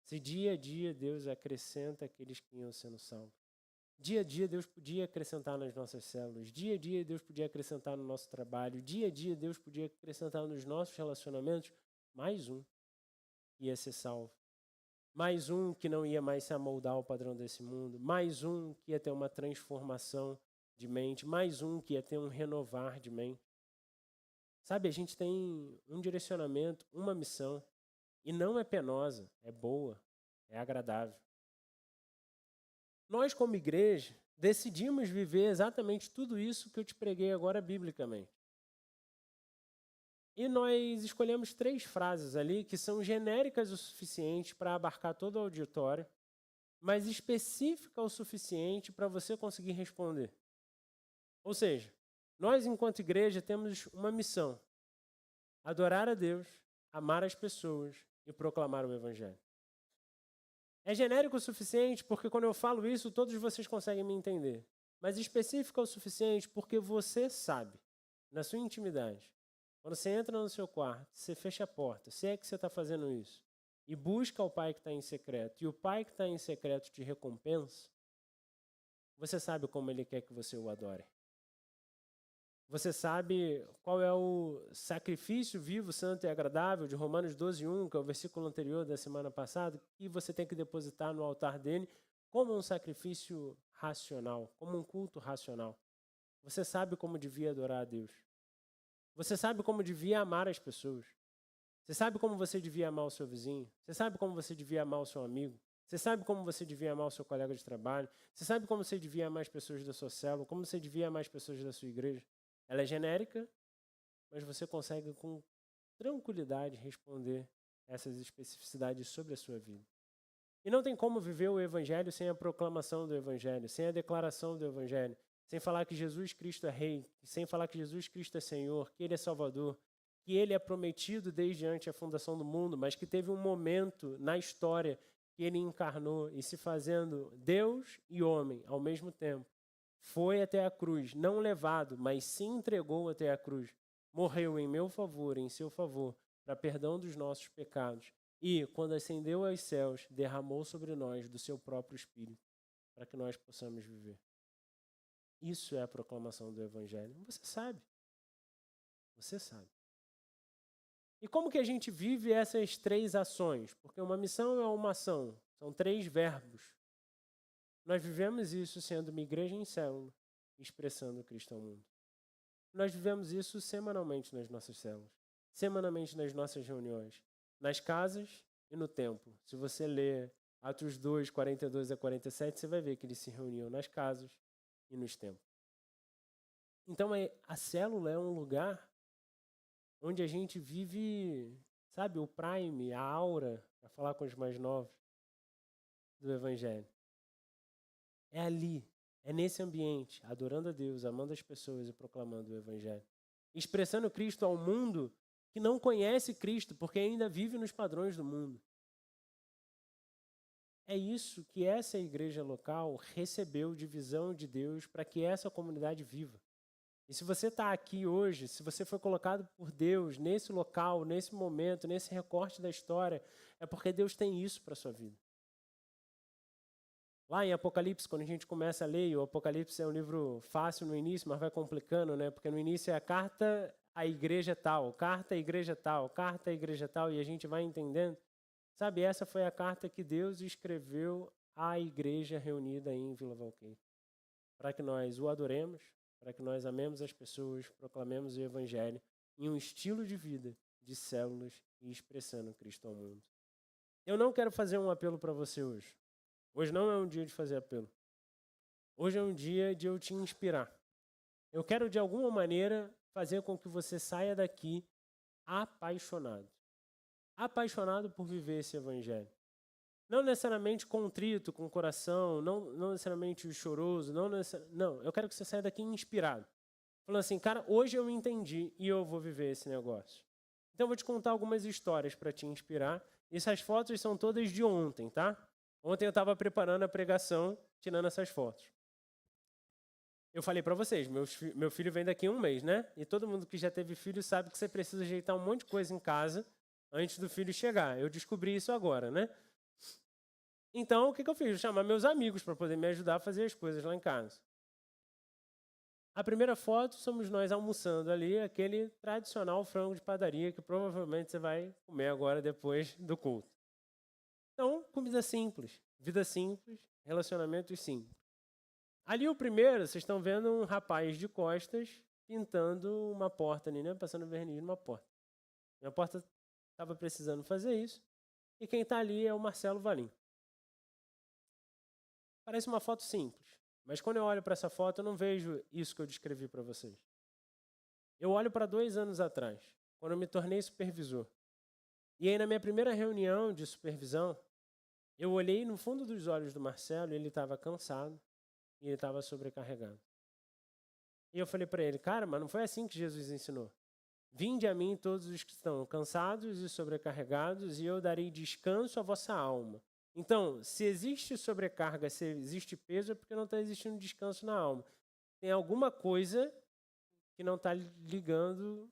Se dia a dia Deus acrescenta aqueles que iam sendo salvos. Dia a dia Deus podia acrescentar nas nossas células. Dia a dia Deus podia acrescentar no nosso trabalho. Dia a dia Deus podia acrescentar nos nossos relacionamentos mais um que ia ser salvo. Mais um que não ia mais se amoldar ao padrão desse mundo. Mais um que ia ter uma transformação de mente. Mais um que ia ter um renovar de mente. Sabe, a gente tem um direcionamento, uma missão. E não é penosa, é boa, é agradável. Nós, como igreja, decidimos viver exatamente tudo isso que eu te preguei agora biblicamente. E nós escolhemos 3 frases ali que são genéricas o suficiente para abarcar todo o auditório, mas específica o suficiente para você conseguir responder. Ou seja, nós, enquanto igreja, temos uma missão: adorar a Deus, amar as pessoas e proclamar o Evangelho. É genérico o suficiente porque quando eu falo isso, todos vocês conseguem me entender. Mas específico o suficiente porque você sabe, na sua intimidade, quando você entra no seu quarto, você fecha a porta, se é que você está fazendo isso, e busca o Pai que está em secreto, e o Pai que está em secreto te recompensa, você sabe como Ele quer que você o adore. Você sabe qual é o sacrifício vivo, santo e agradável de Romanos 12:1, que é o versículo anterior da semana passada, que você tem que depositar no altar dele como um sacrifício racional, como um culto racional. Você sabe como devia adorar a Deus. Você sabe como devia amar as pessoas. Você sabe como você devia amar o seu vizinho. Você sabe como você devia amar o seu amigo. Você sabe como você devia amar o seu colega de trabalho. Você sabe como você devia amar as pessoas da sua célula, como você devia amar as pessoas da sua igreja. Ela é genérica, mas você consegue com tranquilidade responder essas especificidades sobre a sua vida. E não tem como viver o Evangelho sem a proclamação do Evangelho, sem a declaração do Evangelho, sem falar que Jesus Cristo é Rei, sem falar que Jesus Cristo é Senhor, que Ele é Salvador, que Ele é prometido desde antes a fundação do mundo, mas que teve um momento na história que Ele encarnou e se fazendo Deus e homem ao mesmo tempo. Foi até a cruz, não levado, mas se entregou até a cruz. Morreu em meu favor, em seu favor, para perdão dos nossos pecados. E, quando ascendeu aos céus, derramou sobre nós do seu próprio Espírito, para que nós possamos viver. Isso é a proclamação do Evangelho. Você sabe. Você sabe. E como que a gente vive essas 3 ações? Porque uma missão é uma ação. São 3 verbos. Nós vivemos isso sendo uma igreja em célula, expressando Cristo ao mundo. Nós vivemos isso semanalmente nas nossas células, semanalmente nas nossas reuniões, nas casas e no templo. Se você ler Atos 2, 42 a 47, você vai ver que eles se reuniam nas casas e nos templos. Então, a célula é um lugar onde a gente vive, sabe, o prime, a aura, para falar com os mais novos, do Evangelho. É ali, é nesse ambiente, adorando a Deus, amando as pessoas e proclamando o Evangelho. Expressando Cristo ao mundo que não conhece Cristo, porque ainda vive nos padrões do mundo. É isso que essa igreja local recebeu de visão de Deus para que essa comunidade viva. E se você está aqui hoje, se você foi colocado por Deus nesse local, nesse momento, nesse recorte da história, é porque Deus tem isso para a sua vida. Lá em Apocalipse, quando a gente começa a ler, e o Apocalipse é um livro fácil no início, mas vai complicando, né? Porque no início é a carta à igreja tal, carta à igreja tal, carta à igreja tal, e a gente vai entendendo. Sabe, essa foi a carta que Deus escreveu à igreja reunida em Vila Valqueire, para que nós o adoremos, para que nós amemos as pessoas, proclamemos o evangelho em um estilo de vida de células e expressando Cristo ao mundo. Eu não quero fazer um apelo para você hoje. Hoje não é um dia de fazer apelo. Hoje é um dia de eu te inspirar. Eu quero, de alguma maneira, fazer com que você saia daqui apaixonado. Apaixonado por viver esse evangelho. Não necessariamente contrito, com o coração, não necessariamente choroso, não, eu quero que você saia daqui inspirado. Falando assim, cara, hoje eu entendi e eu vou viver esse negócio. Então eu vou te contar algumas histórias para te inspirar. Essas fotos são todas de ontem, tá? Ontem eu estava preparando a pregação, tirando essas fotos. Eu falei para vocês, meu filho vem daqui 1 mês, né? E todo mundo que já teve filho sabe que você precisa ajeitar um monte de coisa em casa antes do filho chegar. Eu descobri isso agora, né? Então, o que eu fiz? Eu chamar meus amigos para poder me ajudar a fazer as coisas lá em casa. A primeira foto somos nós almoçando ali, aquele tradicional frango de padaria que provavelmente você vai comer agora depois do culto. Então, comida simples, vida simples, relacionamentos simples. Ali o primeiro, vocês estão vendo um rapaz de costas pintando uma porta ali, né? Passando verniz numa porta. Minha porta estava precisando fazer isso. E quem está ali é o Marcelo Valim. Parece uma foto simples, mas quando eu olho para essa foto, eu não vejo isso que eu descrevi para vocês. Eu olho para 2 anos atrás, quando eu me tornei supervisor. E aí, na minha primeira reunião de supervisão, eu olhei no fundo dos olhos do Marcelo e ele estava cansado e ele estava sobrecarregado. E eu falei para ele, cara, mas não foi assim que Jesus ensinou. Vinde a mim todos os que estão cansados e sobrecarregados e eu darei descanso à vossa alma. Então, se existe sobrecarga, se existe peso, é porque não está existindo descanso na alma. Tem alguma coisa que não está ligando,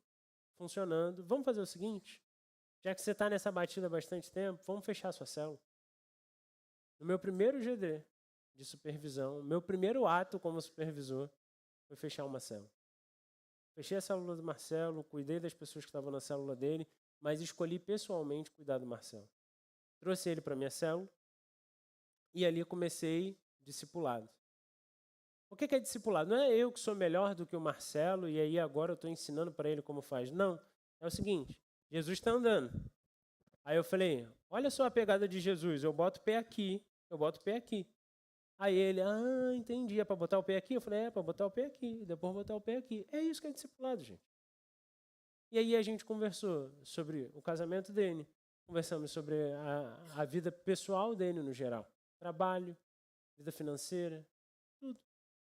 funcionando. Vamos fazer o seguinte, já que você está nessa batida há bastante tempo, vamos fechar a sua célula. No meu primeiro GD de supervisão, meu primeiro ato como supervisor foi fechar uma célula. Fechei a célula do Marcelo, cuidei das pessoas que estavam na célula dele, mas escolhi pessoalmente cuidar do Marcelo. Trouxe ele para minha célula e ali comecei discipulado. O que é discipulado? Não é eu que sou melhor do que o Marcelo e aí agora eu estou ensinando para ele como faz. Não, é o seguinte, Jesus está andando. Aí eu falei, olha só a pegada de Jesus, eu boto o pé aqui, eu boto o pé aqui. Aí ele, entendi, é para botar o pé aqui? Eu falei, é para botar o pé aqui, depois botar o pé aqui. É isso que é discipulado, gente. E aí a gente conversou sobre o casamento dele, conversamos sobre a vida pessoal dele no geral. Trabalho, vida financeira, tudo.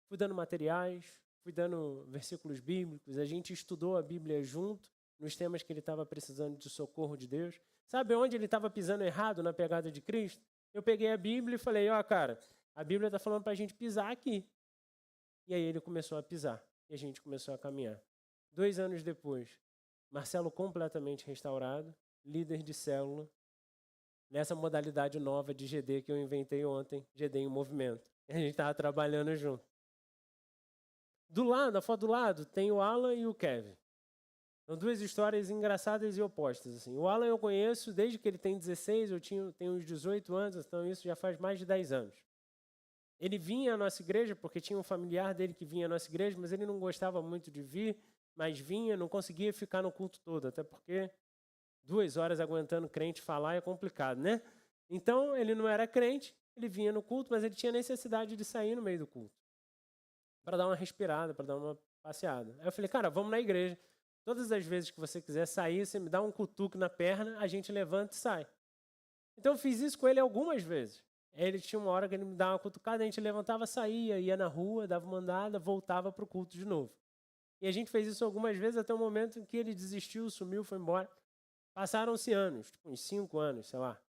Fui dando materiais, fui dando versículos bíblicos, a gente estudou a Bíblia junto, nos temas que ele estava precisando de socorro de Deus. Sabe onde ele estava pisando errado na pegada de Cristo? Eu peguei a Bíblia e falei, cara, a Bíblia está falando para a gente pisar aqui. E aí ele começou a pisar e a gente começou a caminhar. 2 anos depois, Marcelo completamente restaurado, líder de célula, nessa modalidade nova de GD que eu inventei ontem, GD em movimento. A gente estava trabalhando junto. Do lado, a foto do lado, tem o Alan e o Kevin. São 2 histórias engraçadas e opostas. Assim. O Alan eu conheço desde que ele tem 16, eu tenho uns 18 anos, então isso já faz mais de 10 anos. Ele vinha à nossa igreja porque tinha um familiar dele que vinha à nossa igreja, mas ele não gostava muito de vir, mas vinha, não conseguia ficar no culto todo, até porque 2 horas aguentando crente falar é complicado, né? Então, ele não era crente, ele vinha no culto, mas ele tinha necessidade de sair no meio do culto para dar uma respirada, para dar uma passeada. Aí eu falei, cara, vamos na igreja. Todas as vezes que você quiser sair, você me dá um cutuque na perna, a gente levanta e sai. Então, eu fiz isso com ele algumas vezes. Ele tinha uma hora que ele me dava uma cutucada, a gente levantava, saía, ia na rua, dava uma andada, voltava para o culto de novo. E a gente fez isso algumas vezes até o momento em que ele desistiu, sumiu, foi embora. Passaram-se anos, tipo uns 5 anos, sei lá.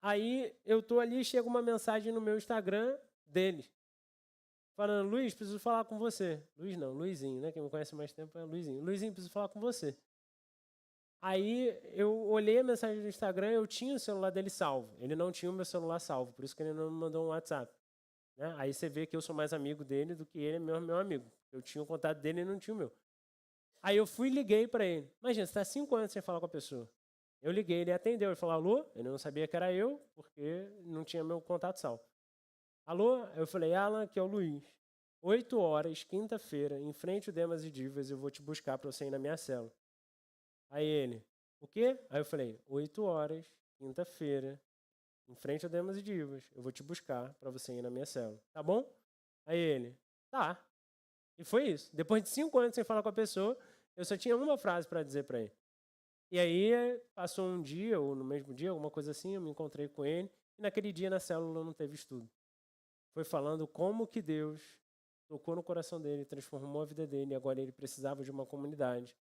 Aí eu tô ali, chega uma mensagem no meu Instagram dele, falando, Luiz, preciso falar com você. Luiz não, Luizinho, né? Quem me conhece mais tempo é Luizinho. Luizinho, preciso falar com você. Aí eu olhei a mensagem do Instagram, eu tinha o celular dele salvo. Ele não tinha o meu celular salvo, por isso que ele não me mandou um WhatsApp. Né? Aí você vê que eu sou mais amigo dele do que ele é meu amigo. Eu tinha o contato dele e ele não tinha o meu. Aí eu fui e liguei para ele. Imagina, você está 5 anos sem falar com a pessoa. Eu liguei, ele atendeu. Ele falou, alô? Ele não sabia que era eu, porque não tinha meu contato salvo. Alô? Eu falei, Alan, aqui é o Luiz. 8 horas, quinta-feira, em frente ao Demas e Divas, eu vou te buscar para você ir na minha cela. Aí ele, o quê? Aí eu falei, 8 horas, quinta-feira, em frente ao Demas e Divas, eu vou te buscar para você ir na minha cela. Tá bom? Aí ele, tá. E foi isso. Depois de 5 anos sem falar com a pessoa, eu só tinha uma frase para dizer para ele. E aí, passou um dia, ou no mesmo dia, alguma coisa assim, eu me encontrei com ele, e naquele dia na célula não teve estudo. Foi falando como que Deus tocou no coração dele, transformou a vida dele, e agora ele precisava de uma comunidade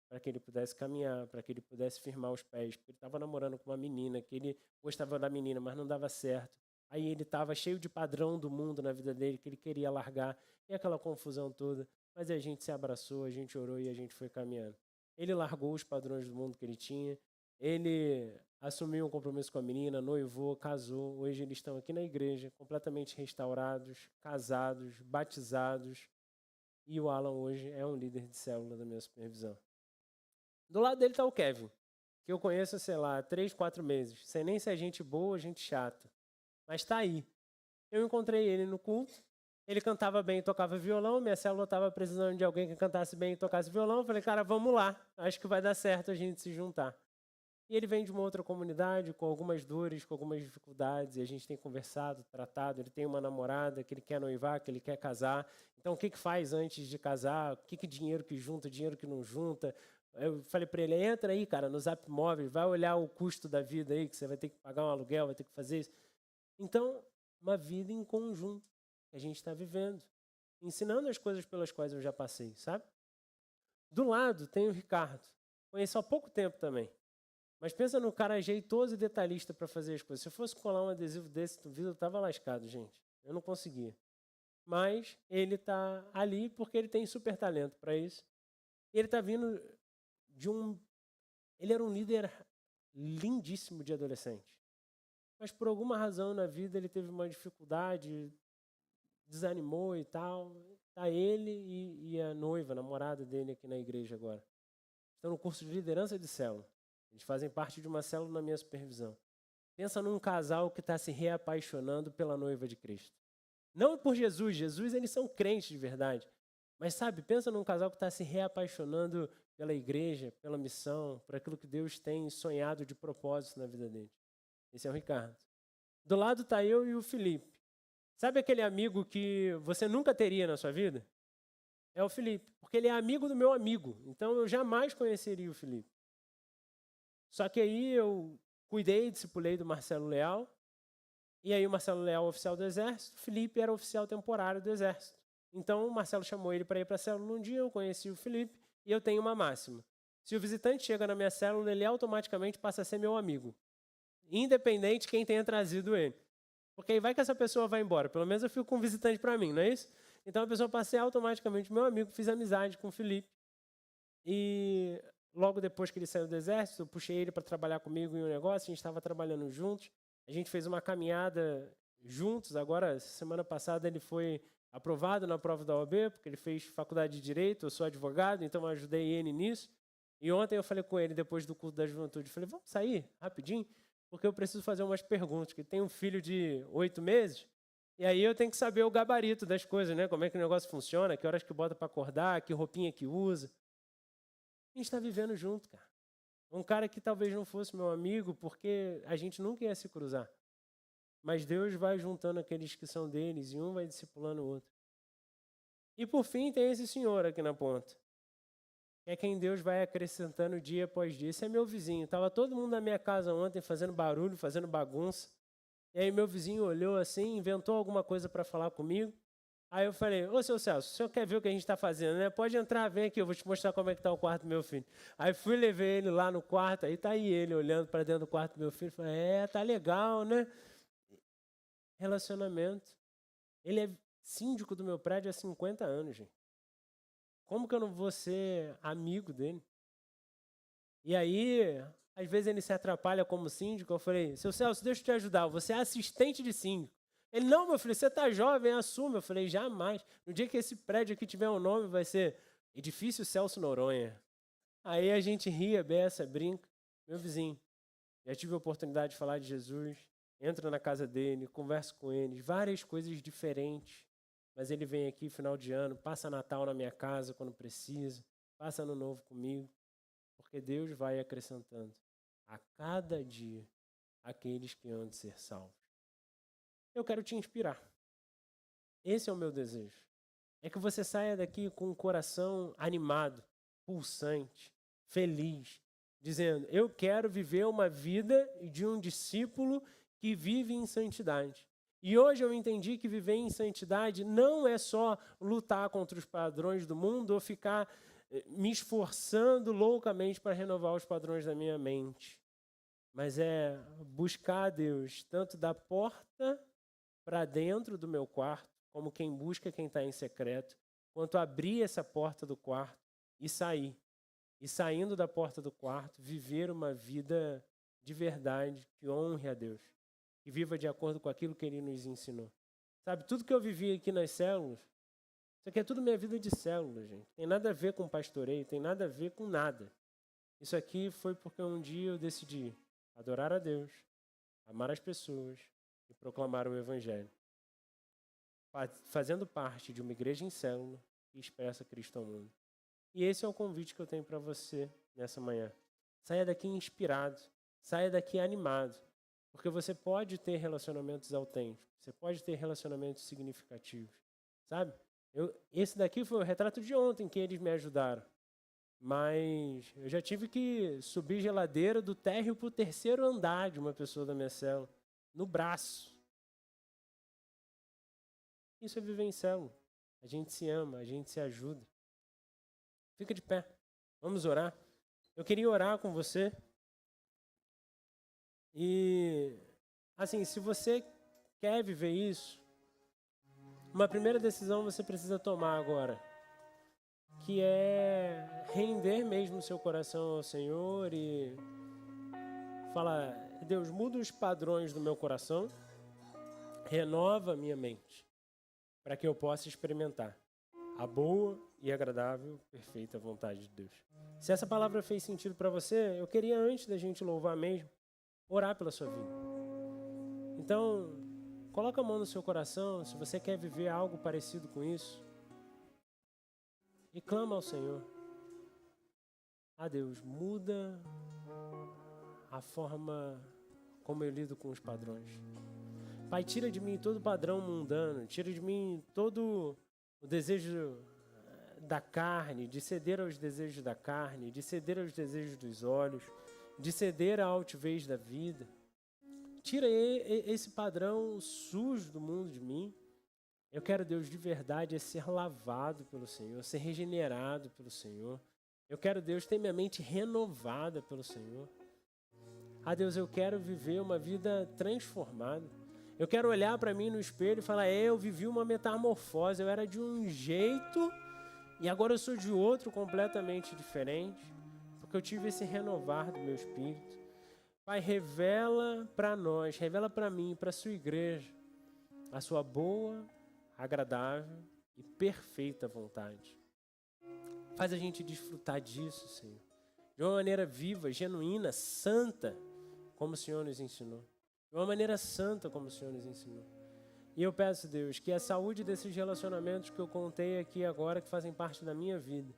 para que ele pudesse caminhar, para que ele pudesse firmar os pés, porque ele estava namorando com uma menina, que ele gostava da menina, mas não dava certo. Aí ele estava cheio de padrão do mundo na vida dele, que ele queria largar, e aquela confusão toda. Mas a gente se abraçou, a gente orou e a gente foi caminhando. Ele largou os padrões do mundo que ele tinha, ele assumiu um compromisso com a menina, noivou, casou. Hoje eles estão aqui na igreja, completamente restaurados, casados, batizados. E o Alan hoje é um líder de célula da minha supervisão. Do lado dele está o Kevin, que eu conheço, sei lá, 3, 4 meses. Sei nem se é gente boa ou gente chata. Mas está aí. Eu encontrei ele no culto. Ele cantava bem e tocava violão. Minha célula estava precisando de alguém que cantasse bem e tocasse violão. Eu falei, cara, vamos lá. Acho que vai dar certo a gente se juntar. E ele vem de uma outra comunidade, com algumas dores, com algumas dificuldades, e a gente tem conversado, tratado. Ele tem uma namorada que ele quer noivar, que ele quer casar. Então, o que faz antes de casar? O que dinheiro que junta, dinheiro que não junta? Eu falei para ele, entra aí, cara, no Zap Móveis, vai olhar o custo da vida aí, que você vai ter que pagar um aluguel, vai ter que fazer isso. Então, uma vida em conjunto que a gente está vivendo, ensinando as coisas pelas quais eu já passei, sabe? Do lado tem o Ricardo, conheço há pouco tempo também. Mas pensa no cara jeitoso e detalhista para fazer as coisas. Se eu fosse colar um adesivo desse no vidro, eu estava lascado, gente. Eu não conseguia. Mas ele está ali porque ele tem super talento para isso. Ele está vindo de um... Ele era um líder lindíssimo de adolescente. Mas por alguma razão na vida ele teve uma dificuldade, desanimou e tal. Está ele e a noiva, a namorada dele aqui na igreja agora. Estão no curso de liderança de célula. Eles fazem parte de uma célula na minha supervisão. Pensa num casal que está se reapaixonando pela noiva de Cristo. Não por Jesus. Jesus, eles são crentes de verdade. Mas sabe, pensa num casal que está se reapaixonando pela igreja, pela missão, por aquilo que Deus tem sonhado de propósito na vida dele. Esse é o Ricardo. Do lado está eu e o Felipe. Sabe aquele amigo que você nunca teria na sua vida? É o Felipe, porque ele é amigo do meu amigo. Então eu jamais conheceria o Felipe. Só que aí eu cuidei, discipulei do Marcelo Leal. E aí o Marcelo Leal, oficial do Exército, o Felipe era oficial temporário do Exército. Então o Marcelo chamou ele para ir para a célula um dia, eu conheci o Felipe e eu tenho uma máxima. Se o visitante chega na minha célula, ele automaticamente passa a ser meu amigo. Independente de quem tenha trazido ele. Porque aí vai que essa pessoa vai embora. Pelo menos eu fico com um visitante para mim, não é isso? Então a pessoa passa a ser automaticamente meu amigo, fiz amizade com o Felipe. E logo depois que ele saiu do Exército, eu puxei ele para trabalhar comigo em um negócio, a gente estava trabalhando juntos. A gente fez uma caminhada juntos. Agora, semana passada, ele foi aprovado na prova da OAB, porque ele fez faculdade de Direito, eu sou advogado, então eu ajudei ele nisso. E ontem eu falei com ele, depois do culto da juventude, falei, vamos sair rapidinho, porque eu preciso fazer umas perguntas, que tem um filho de 8 meses, e aí eu tenho que saber o gabarito das coisas, né? Como é que o negócio funciona, que horas que bota para acordar, que roupinha que usa. A gente está vivendo junto, cara. Um cara que talvez não fosse meu amigo, porque a gente nunca ia se cruzar. Mas Deus vai juntando aqueles que são deles e um vai discipulando o outro. E por fim tem esse senhor aqui na ponta. É quem Deus vai acrescentando dia após dia. Esse é meu vizinho. Estava todo mundo na minha casa ontem fazendo barulho, fazendo bagunça. E aí meu vizinho olhou assim, inventou alguma coisa para falar comigo. Aí eu falei, ô seu Celso, o senhor quer ver o que a gente está fazendo, né? Pode entrar, vem aqui, eu vou te mostrar como é que está o quarto do meu filho. Aí fui, levei ele lá no quarto, aí tá aí ele olhando para dentro do quarto do meu filho. Falei, tá legal, né? Relacionamento. Ele é síndico do meu prédio há 50 anos, gente. Como que eu não vou ser amigo dele? E aí, às vezes ele se atrapalha como síndico. Eu falei, seu Celso, deixa eu te ajudar, você é assistente de síndico. Ele, não, meu filho, você tá jovem, assume. Eu falei, jamais. No dia que esse prédio aqui tiver um nome, vai ser Edifício Celso Noronha. Aí a gente ria, beça, brinca. Meu vizinho, já tive a oportunidade de falar de Jesus, entro na casa dele, converso com ele, várias coisas diferentes. Mas ele vem aqui final de ano, passa Natal na minha casa quando precisa, passa Ano Novo comigo, porque Deus vai acrescentando a cada dia aqueles que hão de ser salvos. Eu quero te inspirar. Esse é o meu desejo. É que você saia daqui com o coração animado, pulsante, feliz, dizendo, eu quero viver uma vida de um discípulo que vive em santidade. E hoje eu entendi que viver em santidade não é só lutar contra os padrões do mundo ou ficar me esforçando loucamente para renovar os padrões da minha mente. Mas é buscar a Deus, tanto da porta para dentro do meu quarto, como quem busca quem está em secreto, quanto abrir essa porta do quarto e sair. E saindo da porta do quarto, viver uma vida de verdade que honre a Deus. Que viva de acordo com aquilo que Ele nos ensinou. Sabe, tudo que eu vivi aqui nas células, isso aqui é tudo minha vida de célula, gente. Tem nada a ver com pastoreio, tem nada a ver com nada. Isso aqui foi porque um dia eu decidi adorar a Deus, amar as pessoas e proclamar o Evangelho. Fazendo parte de uma igreja em célula que expressa Cristo ao mundo. E esse é o convite que eu tenho para você nessa manhã. Saia daqui inspirado, saia daqui animado, porque você pode ter relacionamentos autênticos, você pode ter relacionamentos significativos, sabe? Esse daqui foi o retrato de ontem que eles me ajudaram, mas eu já tive que subir geladeira do térreo para o 3º andar de uma pessoa da minha célula, no braço. Isso é viver em célula. A gente se ama, a gente se ajuda. Fica de pé. Vamos orar. Eu queria orar com você. E, assim, se você quer viver isso, uma primeira decisão você precisa tomar agora, que é render mesmo o seu coração ao Senhor e falar, Deus, muda os padrões do meu coração, renova a minha mente, para que eu possa experimentar a boa e agradável, perfeita vontade de Deus. Se essa palavra fez sentido para você, eu queria, antes da gente louvar mesmo, orar pela sua vida. Então, coloca a mão no seu coração, se você quer viver algo parecido com isso, e clama ao Senhor. Deus, muda a forma como eu lido com os padrões. Pai, tira de mim todo padrão mundano, tira de mim todo o desejo da carne, de ceder aos desejos da carne, de ceder aos desejos dos olhos, de ceder à altivez da vida. Tira esse padrão sujo do mundo de mim. Eu quero, Deus, de verdade, ser lavado pelo Senhor, ser regenerado pelo Senhor. Eu quero, Deus, ter minha mente renovada pelo Senhor. Deus, eu quero viver uma vida transformada. Eu quero olhar para mim no espelho e falar, eu vivi uma metamorfose, eu era de um jeito e agora eu sou de outro completamente diferente, porque eu tive esse renovar do meu espírito. Pai, revela para nós, revela para mim, para a sua igreja, a sua boa, agradável e perfeita vontade. Faz a gente desfrutar disso, Senhor, de uma maneira viva, genuína, santa, como o Senhor nos ensinou. De uma maneira santa, como o Senhor nos ensinou. E eu peço, Deus, que a saúde desses relacionamentos que eu contei aqui agora, que fazem parte da minha vida,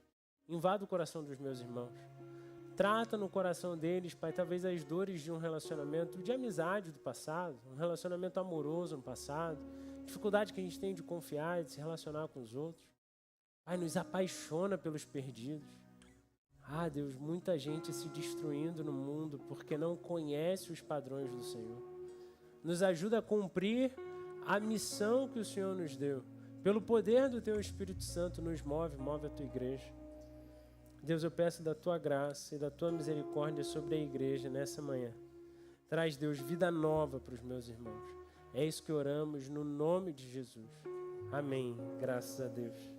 invada o coração dos meus irmãos. Trata no coração deles, Pai, talvez as dores de um relacionamento de amizade do passado, um relacionamento amoroso no passado, dificuldade que a gente tem de confiar, de se relacionar com os outros. Pai, nos apaixona pelos perdidos. Deus, muita gente se destruindo no mundo porque não conhece os padrões do Senhor. Nos ajuda a cumprir a missão que o Senhor nos deu. Pelo poder do Teu Espírito Santo, nos move a Tua igreja. Deus, eu peço da Tua graça e da Tua misericórdia sobre a igreja nessa manhã. Traz, Deus, vida nova para os meus irmãos. É isso que oramos no nome de Jesus. Amém. Graças a Deus.